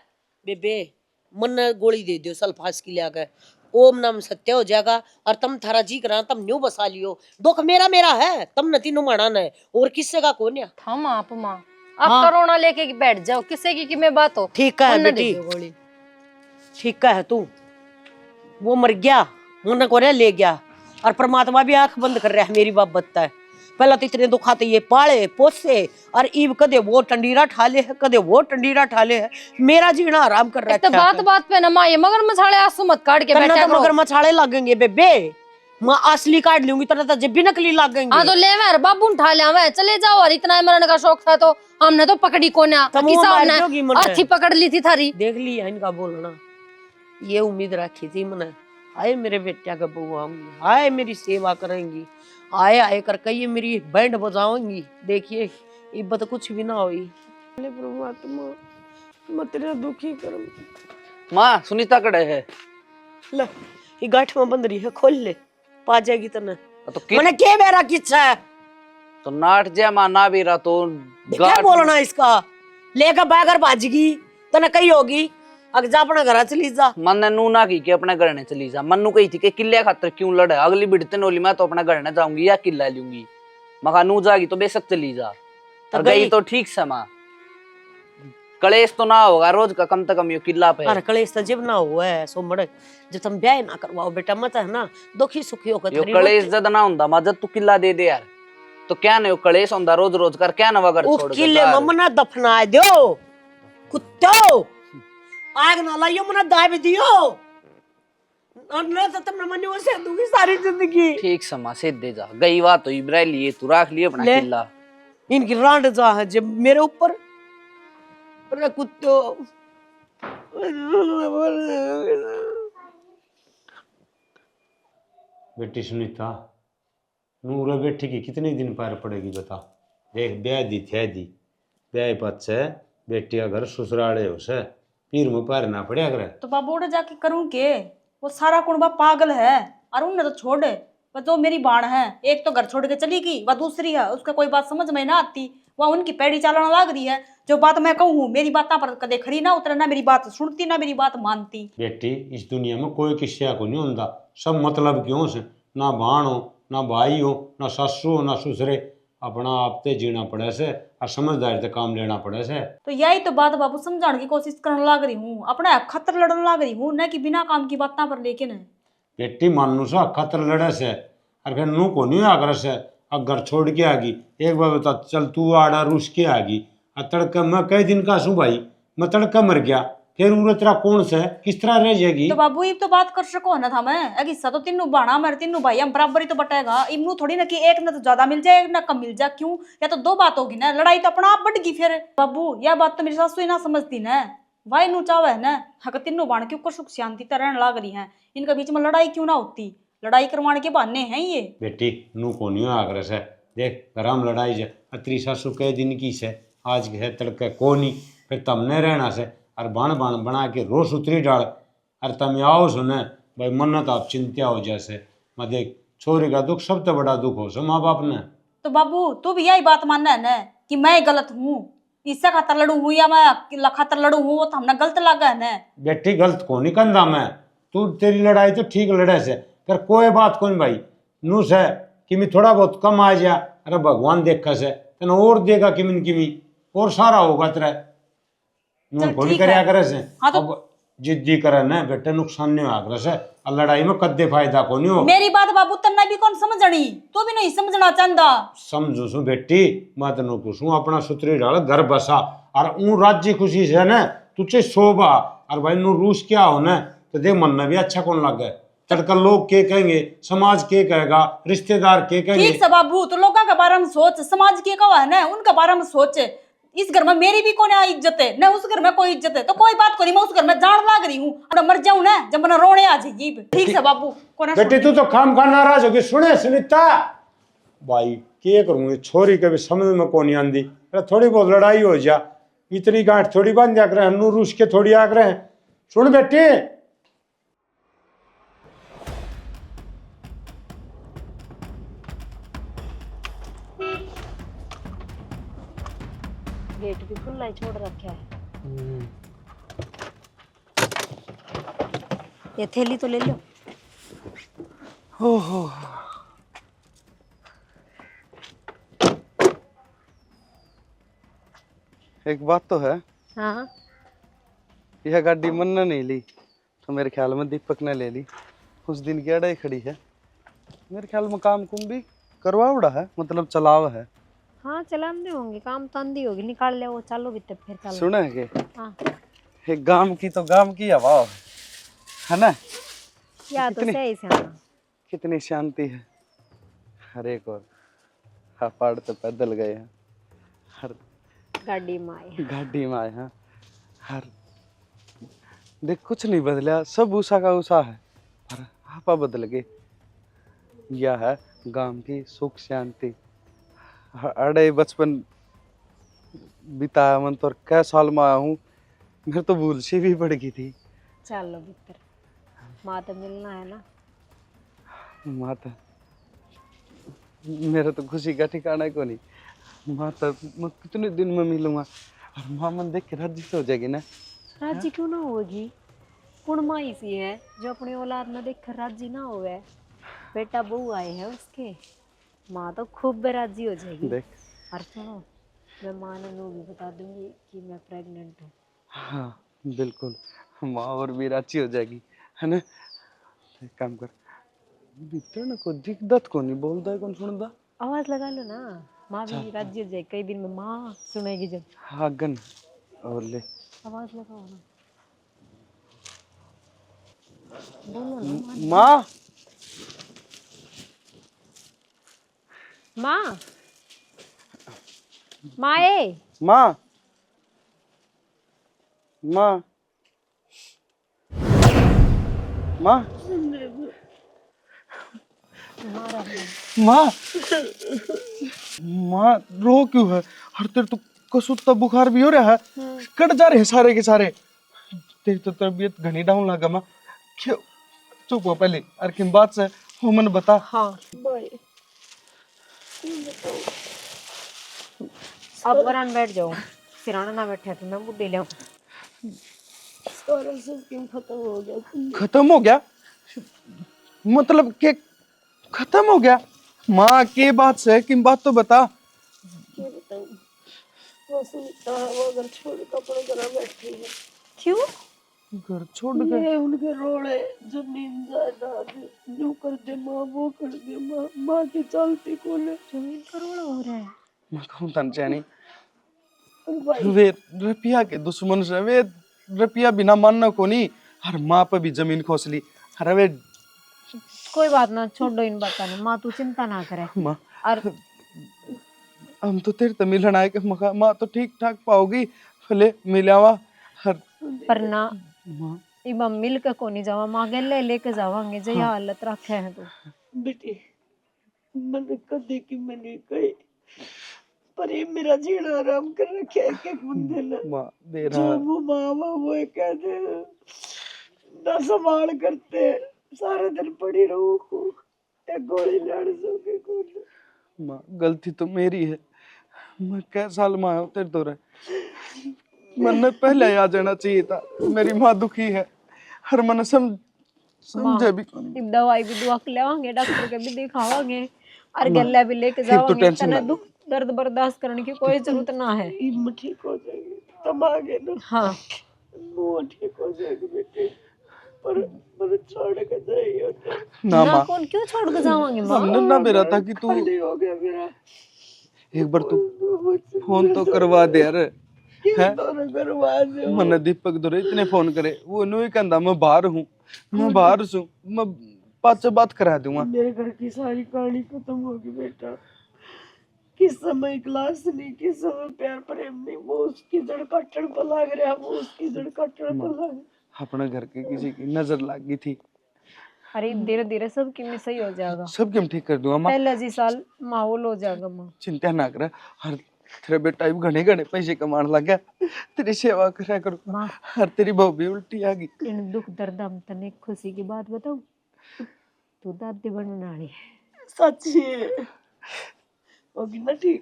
बेबे मन गोली दे दियो सल्फास की लाकर, ओम नाम सत्य हो जाएगा, और तुम थारा जी करा तुम न्यू बसा लियो, दुख मेरा मेरा है, तुम न तीनों माना न, और किससे का कौन है? हम आप माँ आप कोरोना लेके बैठ जाओ, किसी की में बात हो। ठीक है उन्हें बेटी, दे दियो गोली। ठीक है तू, वो मर गया मुन्ना को ले गया, और परमात्मा भी आंख बंद कर रहा है मेरी बाबत है। पहला तो इतने दुख आते ये पाले पोसे, और ईब कदे वो टंडीरा ठाले है, कदे वो टंडीरा ठाले है, मेरा जीना आराम कर रहा है। तो बात बात पे ना माँ ये मगर मछाले आंसू मत काट के बैठा करो। मगर मछाले लगेंगे बेबे, मैं असली काट लूंगी तो जब भी नकली लगेंगे। हाँ तो ले मेरे बाबू उठा ले हमें चले जाओ, और इतना मरण का शौक था तो हमने तो पकड़ी को ना, अच्छी पकड़ ली थी थारी। देख लिया इनका बोलना, ये उम्मीद रखी थी मैंने, आए मेरे बेटिया का बहू आऊंगी, आए मेरी सेवा करेंगी, आए आए करके ये मेरी बैंड बजाऊंगी, देखिए इब्बत कुछ भी ना हुई। परमात्मा मैं तेरा दुखी करूं। माँ सुनीता कड़े है ले ये गाठ में बंद रही है, खोल ले पा जाएगी तने। तो मैंने के मेरा किच्छा है तो नाट जा माँ ना भी रहा तो क्या बोलना इसका, लेकर बैगर भाजगी तने कही होगी, अग जा अपने घर चली जा। मन ने नू ना की के अपने घर ने चली जा, मन्नू कही थी कि किले खातर क्यों लड़े, अगली बिड़ते नोली मैं तो अपने घर ने जाऊंगी या किला लूंगी, मगा नू जागी तो बेशक चली जा, और गई तो ठीक से माँ, कलेश तो ना होगा रोज का कम से कम यो किला पे। अरे कलेश तो जब ना हुआ है सो मड़े, जब तुम ब्याह ना करवाओ बेटा मत है ना, दुखी सुखी होकर यो कलेश जद ना हुंदा माँ, जब तू किला दे दे यार तो क्या नहीं कलेश हुंदा रोज रोज कर, क्या नवा घर छोड़ किले ममना दफना दो कुत्तो, आग ना लाइयो मना दाब दियो, ना तो तुम मन में से दूंगी सारी जिंदगी। ठीक समा से दे जा, गई बात तो इब्राहिम लिए तू रख लिए अपना किला, इनकी रांड जा है जब मेरे ऊपर, अरे कुत्तो बेटी सुनीता नूर बेटी की कितने दिन पैर पड़ेगी बता, देख ब्याह दी थे दी ब्याह पच है बेटी का घर ससुराले हो से पीर में पैर ना पड़े अगर तो बाबू उड़ जाके करूं के, वो सारा कुणबा पागल है, और उन्हें तो छोड़, वो तो मेरी बाण है, एक तो घर छोड़ के चली गई, वह दूसरी है उसका कोई बात समझ में ना आती, वह उनकी पैड़ी चालना लाग रही है, जो बात मैं कहूँ मेरी बात पर कदे खरी ना उतरे, ना मेरी बात सुनती ना मेरी बात मानती। बेटी इस दुनिया में कोई किस्सा को नहीं होता, सब मतलब क्यों से, ना भाण हो ना भाई हो ना ससु हो ना ससुरे, अपना आप ते जीना पड़े से और समझदारी से काम लेना पड़े से। तो यही तो बात बाबू समझाने की कोशिश करने लग रही हूँ, अपने खतर लड़ने लग रही हूँ, न कि बिना काम की बातें पर लेकिन बेटी मानू सा खतर लड़े से और फिर नू को नहीं आकर से घर छोड़ के आ गई, एक बार बता चल तू आड़ा रूस के आ गई, तड़का मैं कई दिन का सू भाई मैं तड़का मर गया, फिर उन्हें तेरा कौन सा किस तरह रह जाएगी। तो बाबू ये तो बात कर सको ना था मैं, अगर हिस्सा तो तीनों बाणा मेरे तीनों भाई हम बराबर ही तो बटेगा, इमनू थोड़ी ना कि एक ना तो ज्यादा मिल जाए एक ना कम मिल जाए, क्यों या तो दो बात होगी ना, लड़ाई तो अपना आप बढ़ गई फिर। बाबू यह बात तो मेरी सासू ही ना समझती ना, भाई नू चावे ना हक तीनों बाण के ऊपर सुख शांति तरह लाग रही है, इनके बीच में लड़ाई क्यों ना होती, लड़ाई करवाने के बहाने हैं ये। बेटी नू को नहीं आकर से देख गरम लड़ाई से अत्री सासू कई दिन की से आज है तड़के को नहीं, फिर तमने रहना से और बाण बाण बना के रोज उतरी डाल, और तम आओ सुने भाई मन्नत आप चिंता हो जैसे मैं देख छोरी का दुख सबसे बड़ा दुख हो सो माँ बाप ने। तो बाबू तू भी यही बात मानना है ना कि मैं गलत हूँ, इससे खातर लड़ू हूँ या मैं खातर लड़ू हूँ, वो तो हमने गलत लगा है ना। बेटी गलत को नहीं कंधा मैं, तू तेरी लड़ाई तो ठीक लड़े से कर कोई बात कौन भाई नू से कि मैं थोड़ा बहुत कम आ जा, अरे भगवान देखा से तेना और देगा किमिन किमी और सारा होगा तेरा नून को नहीं करे करे से। हाँ तो अब जिद्दी करे ना बेटे नुकसान नहीं आकर से और लड़ाई में कद्दे फायदा को नहीं हो। मेरी बात बाबू तन्ना भी कौन समझनी, तू भी नहीं समझना चाहता। समझू सु बेटी मैं तेन पूछूं अपना सुतरी डाल घर बसा और ऊँ राज्य खुशी से न तुझे शोभा और भाई नू रूस क्या हो न तो देख मन में भी अच्छा कौन लग गए, तड़का लोग के कहेंगे समाज के कहेगा रिश्तेदार के कहेंगे। ठीक है बाबू तो लोगों के बारे में सोच, समाज के कहा है ना उनके बारे में सोच, इस घर में मेरी भी कोई इज्जत है ना उस घर में कोई इज्जत है, तो कोई बात को नहीं मैं उस घर में जान लाग रही हूँ, अब मर जाऊं ना जब मैंने रोने आ जाएगी। ठीक है बाबू बेटी तू तो खाम खा नाराज होगी, सुने सुनीता भाई के करूंगी छोरी कभी समझ में कौन आंदी, थोड़ी बहुत लड़ाई हो जा इतनी गांठ थोड़ी बन जा कर रूस के थोड़ी आकर सुन बेटी भी खुला ही छोड़ रखा है। ये थैली तो ले लो। ओहो, एक बात तो है, हाँ यह गाड़ी मन ने नहीं ली तो मेरे ख्याल में दीपक ने ले ली। उस दिन की अड़े खड़ी है, मेरे ख्याल में काम कुम भी करवावड़ा है, मतलब चलाव है। हाँ चलाने होंगे, काम तो आंधी होगी, निकाल ले वो, चालो भीतर फिर चलो। सुना है कि हाँ एक गांव की तो गांव की हवा है ना। या तो कितनी- सही से हाँ। कितनी शांति है। हर एक और पहाड़ तो पैदल गए हैं, हर गाड़ी में आए। गाड़ी में आए हैं, हर देख कुछ नहीं बदला, सब उषा का उषा है, पर आपा बदल गए। यह है गांव की सुख शांति। अड़े बचपन बिताया मन तो, कै साल में आया हूँ, मेरे तो भूल सी भी पड़ गई थी। चलो भीतर, माँ तो मिलना है ना। माता मेरा तो खुशी का ठिकाना को नहीं। माता मैं कितने दिन में मिलूंगा, और माँ मन देख के राजी तो हो जाएगी ना। राजी क्यों ना होगी, कौन माँ सी है जो अपनी औलाद न देख कर राजी ना होवे। बेटा बहू आए हैं उसके, माँ तो खूब राजी हो जाएगी। देख और सुनो, मैं माँ ने नू भी बता दूंगी कि मैं प्रेग्नेंट हूँ। हाँ बिल्कुल, माँ और भी राजी हो जाएगी, है ना। एक काम कर, भीतर ना कोई दिक्कत को नहीं बोलता है, कौन सुनता। आवाज लगा लो ना, माँ भी राजी हो जाएगी। कई दिन में माँ सुनेगी जब। हाँ गन और ले आवाज लगाओ ना, बोलो ना माँ। माँ। माँ ए माँ माँ माँ माँ माँ रो क्यों है? और तेरे तो कसुत्ता बुखार भी हो रहा है, कट जा रहे हैं सारे के सारे। तेरी तो तबीयत घनी डाउन लगा माँ, क्यों? चुप हो पहले, और किन बात से हो मन बता। हाँ अब वरान बैठ जाओ, सिराना ना बैठे तो मैं बुढ़ी ले सारा सब क्यों खत्म हो गया? खत्म हो गया मतलब के खत्म हो गया? माँ के बात से किन बात तो बता। क्या बताऊं? वो सुनीता वो अगर छोड़ कर अपने घर बैठी है। क्यों? घर छोड़ के ये उनके रोड़े जमीन जायदाद जो कर दे माँ वो कर दे माँ, माँ की चलती कौन है? जमीन करोड़ हो रहा है। मैं कहूँ तनचैनी और भाई वे रुपया के दुश्मन से, वे रुपया बिना मानना को नहीं, हर माँ पे भी जमीन खोस ली। अरे वे कोई बात ना, छोड़ो इन बातों ने, माँ तू चिंता ना करे। माँ और हम तो तेरे तो मिलन आए के मका माँ तो ठीक ठाक पाओगी, भले मिलावा हर पर ना माँ। इब हम मिल के कोनी जावा, माँ गले लेके जावांगे जो ये हालत रखे हैं तो। बेटी मैंने कदे की मैंने कही, पर ये मेरा जीना आराम कर रखे है के बंदे ने। माँ मेरा जो वो माँ वो कहते हैं ना संभाल करते, सारे दिन पड़ी रहूं एक गोली लड़ सके कौन? माँ गलती तो मेरी है, मैं कै साल में आया तेरे तो रहे, मैंने पहले आ जाना चाहिए था। मेरी माँ दुखी है, हर मन समझे भी कौन। इब दवाई भी दुआ के लेवांगे, डॉक्टर के भी दिखावांगे, और माँ, गले भी लेके फिर तो जावांगे। टेंशन तने ना। दुख दर्द बर्दाश्त करने की कोई जरूरत ना है। हिम्मत ठीक हो जाएगी तब आगे ना। हाँ वो ठीक हो जाएगी बेटे, पर छोड़ के जाइए ना ना माँ, कौन क्यों छोड़ के जावांगे माँ? हमने ना बेरा था कि तू खाली हो गया मेरा। एक बार तू फोन तो करवा दे यार, है दोनों करवा दो। मैंने दीपक दो इतने फोन करे, वो नु ही कहंदा मैं बाहर हूँ, मैं बाहर हूँ, मैं बात से बात करा दूंगा। मेरे घर की सारी कहानी खत्म होगी बेटा। किस समय क्लास नहीं, किस समय प्यार प्रेम नहीं, वो उसकी जड़ काटने पर लग रहा, वो उसकी जड़ काटने पर लग। अपने घर के किसी की नजर लग गई थी, अरे धीरे धीरे सब की में सही हो जाएगा। सब हम ठीक कर दूंगा माँ, पहले जी साल माहौल हो जाएगा माँ। चिंता ना कर। हर तेरे बेटा भी घने घने पैसे कमाने लग गया, तेरी सेवा करा करूँ। माँ हर तेरी बहू भी उल्टी आ गई। इन दुख दर्द हम तने खुशी की बात बताऊं, तू दादी बनने वाली है। सच है होगी ना ठीक।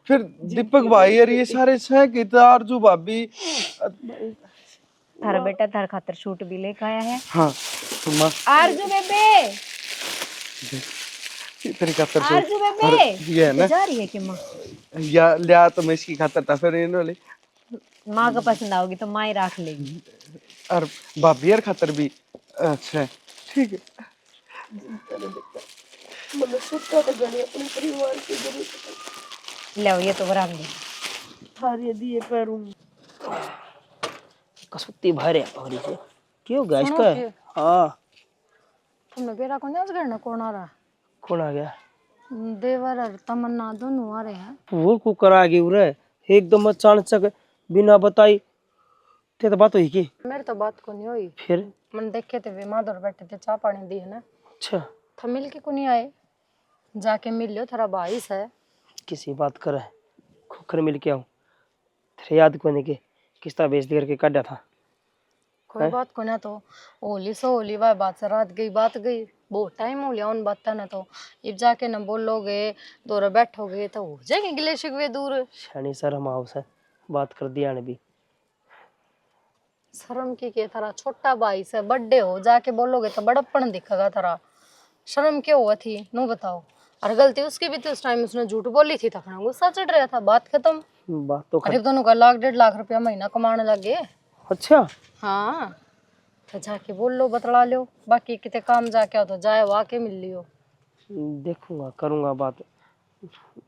फिर दीपक भाई और ये सारे सह की आरजू भाभी। थारा बेटा थार खातर सूट भी लेके आया है। हाँ माँ आरजू बेबे, तेरी खातर सूट। आरजू बेबे और ये है ना जा रही है कि माँ? या लिया तो मैं इसकी खातर था, फिर इन्होंने माँ को पसंद आओगी तो माँ ही रख लेगी। और भाभी यार खातर भी। अच्छा ठीक है। मतलब सुट्टा तो गले अपने परिवार की जरूरत ले ये तो बराबर है। थारे दिए पैरों कसुत्ती भारे पगड़ी से क्यों गया इसका? हाँ तुमने बेरा को न्याज करना कौन आ रहा? कौन आ गया? देवर और तमन्ना दोनों आ रहे हैं। वो कुकर आ गई उरे एकदम अचानक बिना बताई। ते तो बात हुई की? मेरे तो बात को नहीं हुई। फिर मन देखे थे वे माधुर बैठे थे चाय पानी दी है ना। अच्छा था मिल के को नहीं आए, जाके मिल लो थारा भाई से। किसी बात करे खुकर मिल के आऊं तेरे याद को नहीं के किस्ता बेच दे करके काटा था। कोई बात को ना तो होली सो होली वह बात से रात गई बात गई, बहुत टाइम हो लिया उन बात ना तो अब जाके न बोलोगे दौरे बैठोगे तो हो जाएंगे गिले शिकवे दूर। शानी सर हम आओ से बात कर दिया ने भी। शर्म की के थारा छोटा भाई से बर्थडे हो जाके बोलोगे तो बड़प्पन दिखेगा थारा। शर्म क्यों हुआ थी नो बताओ? और गलती उसकी भी थी, उस टाइम उसने झूठ बोली थी तखना गुस्सा चढ़ रहा था, बात खत्म। बात तो अरे दोनों का 1.5 लाख रुपया महीना कमाने लगे। अच्छा हाँ तो जाके बोल लो बतला लो, बाकी कितने काम जाके आओ तो जाए वाके मिल लियो। देखूंगा करूंगा बात।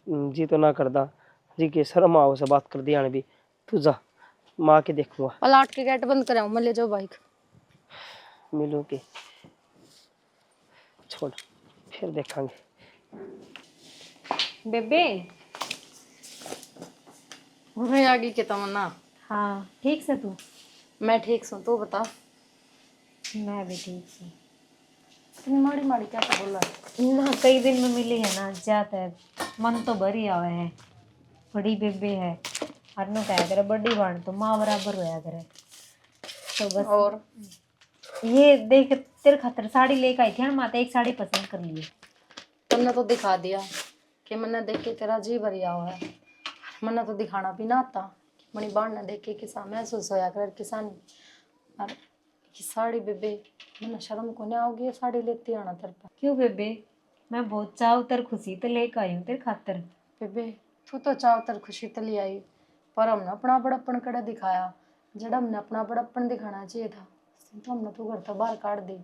जी तो ना करदा जी के शर्म आओ से बात कर दिया ने भी। तू जा माँ के देखूंगा। पलाट के गेट बंद कराऊं मैं ले जाओ बाइक। मिलो के छोड़ फिर देखेंगे। बेबे मैं आ गई के तमन्ना। हाँ ठीक से तू? मैं ठीक हूँ, तू बता। मैं भी ठीक हूँ। तुम माड़ी माड़ी क्या तो बोल रहा ना कई दिन में मिली है ना, जाता है मन तो भरी आवे है। बड़ी बेबे है और नो क्या करे बड़ी बाण तो माँ बराबर होया करे। तो बस और ये देख तेरे खातर साड़ी लेके आई थी ना, माता एक साड़ी पसंद कर ली। तुमने तो दिखा दिया कि मैंने देख के तेरा जी भरिया हुआ है। मैंने तो दिखाना भी ना आता। मणि बाण ने देख के किसा महसूस होया कर किसानी। और ये साड़ी बेबे मैंने शर्म को नहीं आओगी ये साड़ी लेती आना तेरे पर। क्यों बेबे? मैं बहुत चाह उतर खुशी तो लेके आई हूँ तेरे खातर। बेबे तू तो चाह तर खुशी तली आई, पर हमने अपना बड़प्पन कड़ा दिखाया। जड़ा हमने अपना बड़प्पन दिखाना चाहिए था तो हमने तो घर तो बाहर काट दी।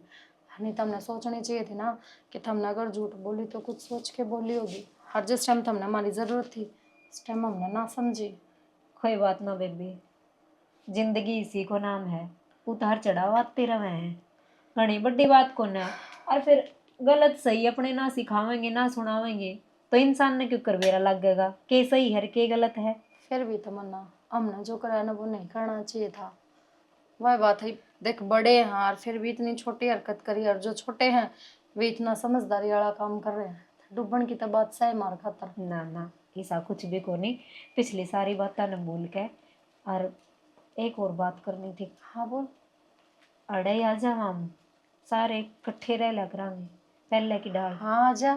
नहीं तो हमने सोचनी चाहिए थी ना कि हमने अगर झूठ बोली तो कुछ सोच के बोली होगी। हर जिस टाइम हमने हमारी ज़रूरत थी उस टाइम हमने ना समझी। कोई बात ना बेबी, जिंदगी इसी को नाम है, उतार चढ़ाव आते रहे हैं, घनी बड़ी बात को ना। और फिर गलत सही अपने ना सिखावेंगे ना सुनावेंगे तो इंसान ने क्यों करवेरा लगेगा के सही है के गलत है। फिर भी तमन्ना हमने जो कराया ना वो नहीं करना चाहिए था। वह बात है देख बड़े हैं और फिर भी इतनी छोटी हरकत करी, और जो छोटे हैं वे इतना समझदारी वाला काम कर रहे हैं। डुबन की तो बात सही मार खातर। ना ना ऐसा कुछ भी को नहीं, पिछली सारी बातें न भूल के। और एक और बात करनी थी। हाँ बोल। अड़े आ जा हम सारे इकट्ठे रह लग रहे पहले की डाल। हाँ आजा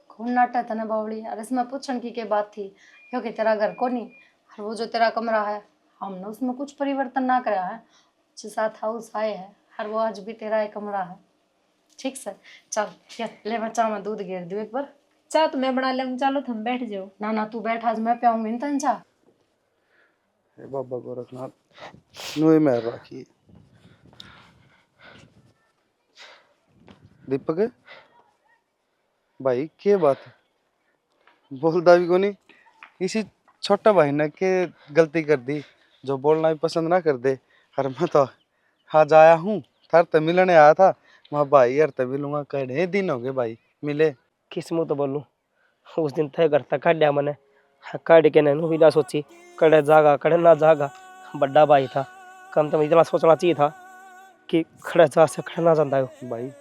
खून नाटा था ना बावड़ी। अरे इसमें पूछन की बात थी क्योंकि तेरा घर को नहीं और वो जो तेरा कमरा है हमने उसमें कुछ परिवर्तन ना करा है। जैसा था उस आए है और वो आज भी तेरा एक कमरा है। ठीक से चल या ले मैं चाह में दूध गिर दूँ एक बार। चाह तो मैं बना लूँ, चलो तुम बैठ जाओ। ना ना तू बैठ, आज मैं प्याऊंगी नहीं तन चाह। बाबा गोरखनाथ नुए मेहर राखी। दीपक भाई के बात बोलता भी को नहीं। इसी छोटा भाई ने के गलती कर दी जो बोलना भी पसंद ना कर दे। और मैं तो आज आया हूँ थार तो मिलने आया था। वहाँ भाई यार तो मिलूंगा कई दिन हो गए भाई मिले। किस मुँह तो बोलूँ उस दिन तय करता काटा मैंने काट के नैनू भी ना सोची कड़े जागा कड़े ना जागा। बड़ा भाई था कम तो इतना सोचना चाहिए था कि खड़े जा से खड़े ना जाता है। भाई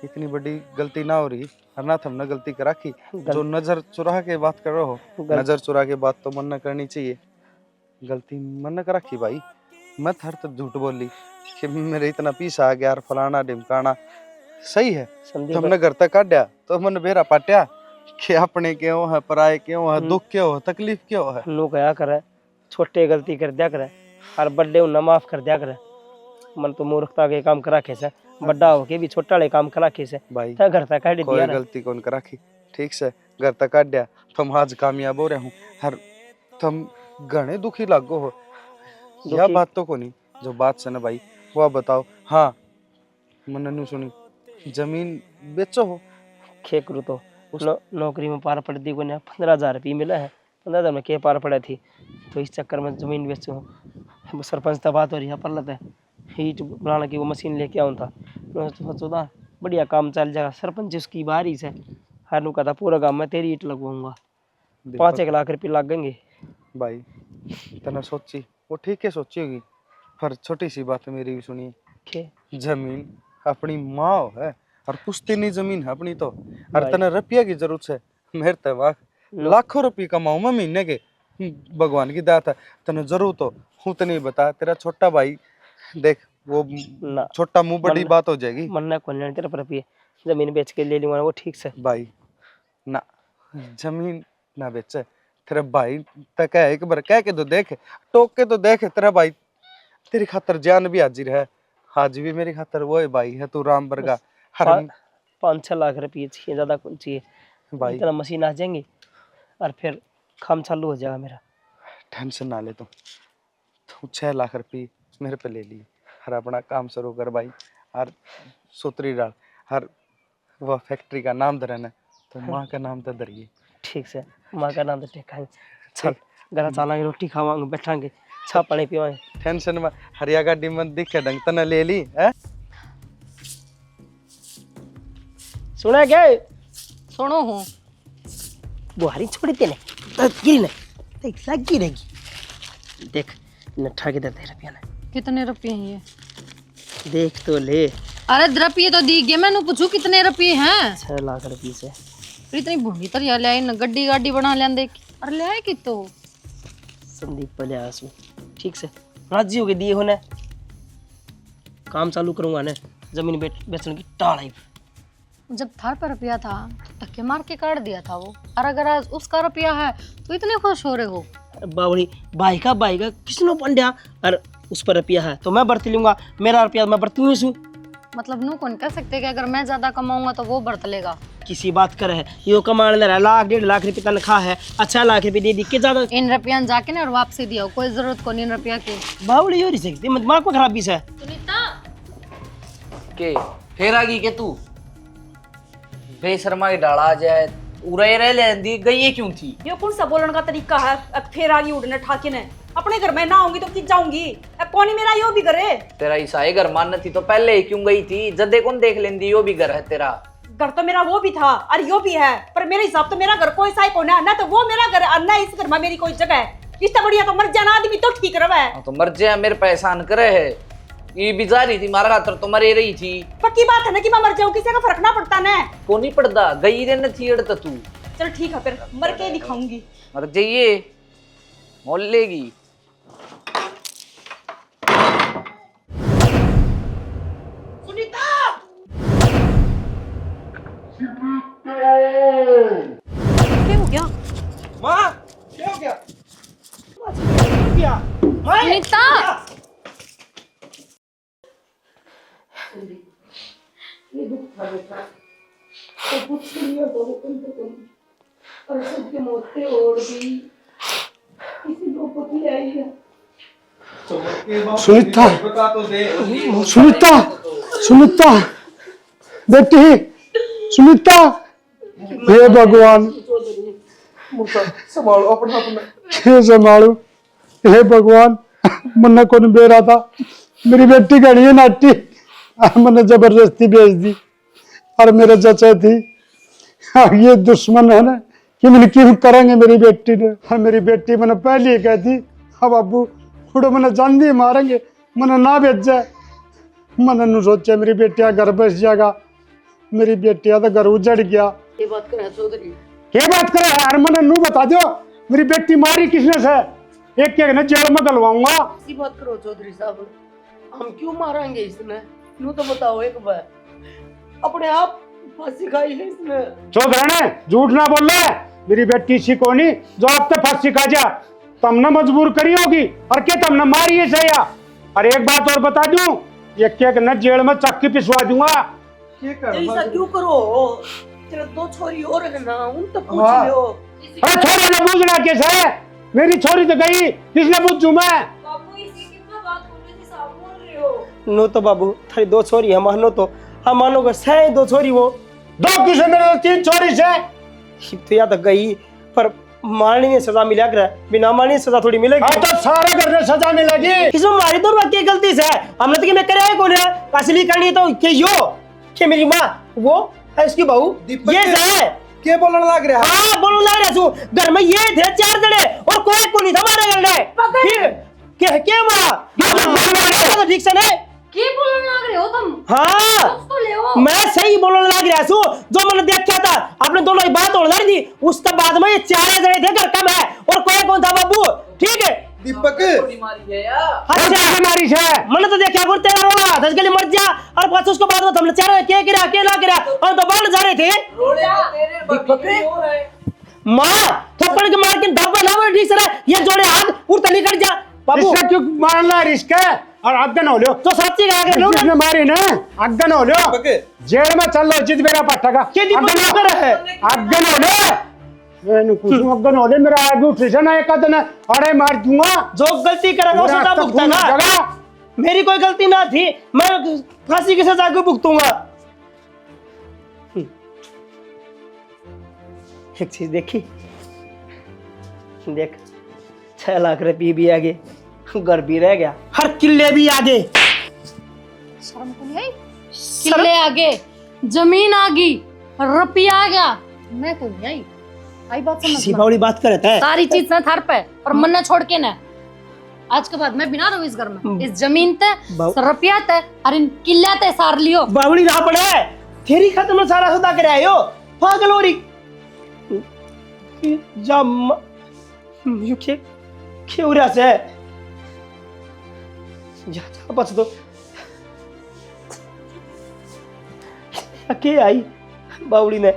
इतनी बड़ी गलती ना हो रही और ना हमने गलती करा की। जो नजर चुरा के बात कर रहे हो, नजर चुरा के बात तो मन न करनी चाहिए। गलती मन न करा की भाई। मैं थर तो झूठ बोली कि मेरे इतना पीस आ गया और फलाना ढिमकाना सही है। तो हमने घर तक काटा तो मन बेरा पाटिया कि अपने क्यों है, पराए क्यों है, दुख क्यों है, तकलीफ क्यों है। नू कया करे छोटे गलती कर दिया करे और बड़े उन्हें माफ कर दिया करे। मन तो मूर्खता के काम करा के से बड़ा होके भी छोटा वाले काम करा के से भाई था घर तक काट कोई दिया ना। गलती कौन करा की, ठीक से घर तक काट दिया, तुम आज कामयाब हो रहे हूँ। हर तुम घने दुखी लागो हो, यह दुखी? बात तो को नहीं जो बात से ना भाई वो आप बताओ। हाँ मैंने नहीं सुनी, जमीन बेचो हो। खेकरू तो नौकरी में पार पड़ दी को 15,000 रुपये मिला है, 15,000 में क्या पार पड़ा थी, तो इस चक्कर में जमीन बेचो। वो सरपंच तक बात हो रही है पर लता हीट बनाने की वो मशीन लेके आऊँ था, सोचा बढ़िया काम चल जाएगा। सरपंच उसकी बारी से हारू का था पूरा गाँव में तेरी ईट लगवाऊंगा, 5-1 लाख रुपये लगेंगे। भाई तना सोची वो ठीक है सोची होगी, पर छोटी सी बात मेरी भी सुनिए। के जमीन अपनी माँ है और पुश्तैनी जमीन है अपनी तो, और भाई। तना रुपया की जरूरत है। मेरे तक लाखों रुपये कमाऊं मैं महीने के, भगवान की दात है। तने जरूरत हो उतनी बता, तेरा छोटा भाई देख वो ना छोटा मुंह बड़ी बात हो जाएगी। मन कौन लेने तेरा रुपये, जमीन बेच के ले लूंगा वो ठीक से। भाई ना जमीन ना बेचे, तेरा भाई तक है एक बार कह के तो देख, टोक के तो देख, तेरा भाई तेरी खातर जान भी हाजिर है। आज भी मेरी खातर वो है भाई है तू राम बरगा। हर 5-6 लाख रुपये चाहिए, ज़्यादा कौन चाहिए भाई इतना मशीन आ जाएंगी और फिर काम चालू हो जाएगा मेरा। टेंशन ना ले तू 6 लाख रुपये मेरे पे ले लिए, हर अपना काम शुरू कर भाई। हर सूत्री डाल, हर वह फैक्ट्री का नाम धरना है तो माँ का नाम तो धरिए। ठीक से माँ का नाम तो टेकाएंगे, चल घर चलाएंगे, रोटी खावाएंगे, बैठाएंगे, छा पानी पीवाएंगे। टेंशन में हरिया गाड़ी में दिखे ढंग तना ले ली है। सुना क्या सुनो हूँ बुहारी छोड़ी तेने गिरी नहीं देख लग गिरेगी। देख नट्ठा के दे रुपया ने कितने रुपये हैं ये? देख तो ले। अरे रुपये तो दी गए, मैंने पूछू कितने रुपये हैं। 6 लाख रुपये से फिर इतनी भूंडी तर ले आई ना, गड्डी गाड़ी बना लेंदे। अरे ले आए कि तो संदीप पहले आया उसमें ठीक से राजी हो के दिए होने, काम चालू करूंगा ना, जमीन बेचने की टाल। जब थार पर रुपया था तो धक्के मार के काट दिया था वो, और अगर आज उसका रुपया है तो इतने खुश हो रहे हो। बावड़ी भाई का किसने पंड्या और उस पर रुपया है तो मैं बरत लूंगा, मेरा रुपया मैं बरतू ही हूँ। मतलब नू कौन कह सकते कि अगर मैं ज्यादा कमाऊंगा तो वो बरत लेगा। किसी बात कर है यो कमाने लगा 1-1.5 लाख रुपये तनख्वाह है, अच्छा लाख रुपये दे दी के ज्यादा इन रुपया जाके ना और वापसी दिया, कोई जरूरत को नहीं इन रुपया की। बावड़ी हो रही सकती दिमाग में खराबी से। सुनीता के फिर आ गई के तू बेशर्मा की डाला जाए उरे रह लेंदी गई क्यों थी? ये कौन सा बोलने का तरीका है? अब फिर आगे उड़ने ठाके ने अपने घर में ना आऊंगी तो किस जाऊंगी? अब कौन ही मेरा यो भी करे? तेरा ईसाई घर मान थी तो पहले ही क्यों गई थी? जदे कौन देख लेंदी यो भी घर है तेरा। घर तो मेरा वो भी था और यो भी है, पर मेरे हिसाब तो मेरा घर कोई साई कोना ना, तो वो मेरा घर है ना इस घर में मेरी कोई जगह है। इससे बढ़िया तो मर जाना आदमी तो ठीक रहे। तो मर जाए मेरे पहचान करे है, ये भी जा रही थी मारा खातर तो मरे रही थी। पक्की बात है ना कि मैं मर जाऊं, किसी का फर्क ना पड़ता ना। को नहीं पड़ता, गई रहने थी अड़ तो तू। चल ठीक है फिर मर के दिखाऊंगी। मर जाइए मोल लेगी। क्या हो गया? माँ क्या हो गया? सुनीता सुनीता सुनीता सुनीता बेटी सुनीता, हे भगवान संभालो अपना अपना हे संभालो, हे भगवान मन्ने कौन बेरा था, मेरी बेटी घड़ी है नाटी, मैंने जबरदस्ती भेज दी और मेरे चचा थी। ये दुश्मन है ना कि मैंने क्यों करेंगे मेरी बेटी ने। और मेरी बेटी मैंने पहले ही कहती अब अबू उड़ो मैंने जान दिए मारेंगे, मैंने ना भेजा। मैंने नहीं सोचा मेरी बेटिया घर बस जाएगा, मेरी बेटिया तो घर उजड़ गया। ये बात करे चौधरी, क्या बात करे यार, मैंने नू बता दो मेरी बेटी मारी किसने से, एक ना जेल में डलवाऊंगा। ऐसी बात करो चौधरी साहब, हम क्यों मारेंगे इसने? नू तो बताओ एक बार। अपने आप फांसी खाई है इसने। चुप रहने, झूठ ना बोल रहा है। मेरी बेटी सी कोनी जो अब तक फांसी खा जा, तुमने मजबूर करी होगी और क्या तुमने मारी है सया। और एक बात और बता दूं, एक न जेल में चक्की पिसवा दूंगा। ऐसा क्यों करो? तेरे 2 छोरी और है ना, उन तक पूछ हाँ। लो। अरे छोरी ने पूछना कैसे? मेरी छोरी तो गई, किसने पूछूं मैं? बापू इसी कितना बात बोल रहे थे, साफ बोल रहे हो। नो तो बाबू थारी 2 छोरी है, मानो तो हम मानोगे सही 2 छोरी वो 2 किसे मेरे 3 छोरी से। तो या तो गई पर मारने ने सजा मिला कर, बिना मारने सजा थोड़ी मिलेगी। हाँ तो सारे करने सजा मिलेगी। इसमें हमारी तो क्या गलती से है? हमने तो कि मैं करे कौन है? असली करनी तो के यो के मेरी माँ वो है, इसकी बहू ये है। के बोलने लग रहा है? हाँ बोलने लग रहा हूँ। घर में ये थे 4 जने और कोई को नहीं था हमारे घर में। फिर क्या माँ ठीक से नहीं की बोलने लग रहे हो तुम? हाँ तो ले हो। मैं सही बोलने लग रहा हूँ। जो मैंने देखा था अपने दोनों की बात होने लगी थी, उसके बाद में ये 4 जने थे, घर कम है और कोई कौन था बाबू? ठीक है दीपक अच्छा हमारी से मैंने तो देखा गुर तेरा रोना 10 गली मर जा और पास उसके बाद में हमने 4 क्या गिरा के ना गिरा और तो बाहर जा रहे थे। माँ थप्पड़ के मार के धब्बा ना ठीक से रहा, ये जोड़े हाथ उड़ता निकल जा बाबू। इससे क्यों मारना रिस्क है? और अगन हो लो तो सच्ची कहा के लोग जिसने मारी ना, अगन हो लो, जेल में चल लो जित मेरा पट्टा का। के दीपक कर है अगन हो लो, मैंने पूछूं अगन हो ले, मेरा आगे उठ से ना एक आदन अरे मार दूंगा। जो गलती करेगा वो सजा भुगतेगा। मेरी कोई गलती ना थी, मैं फांसी की सजा को भुगतूंगा। एक चीज देखी देख, 6 लाख रुपये भी आगे, घर भी रह गया, हर किले भी आगे। शर्म को नहीं आई? किले आगे, जमीन आ गई, रुपया आ गया, मैं को नहीं आई। आई बात समझ सी बावड़ी बात करता है। सारी चीज ना थार पे और मन ना छोड़ के ना। आज के बाद मैं बिना रहूं इस घर में, इस जमीन ते, रुपया ते और इन किले ते सार लियो। बावड़ी रहा पड़ा है, तेरी खत्म सारा सौदा करे आयो, पागल हो रही। जम यू के उरा से जा जा बस तो के आई बावड़ी ने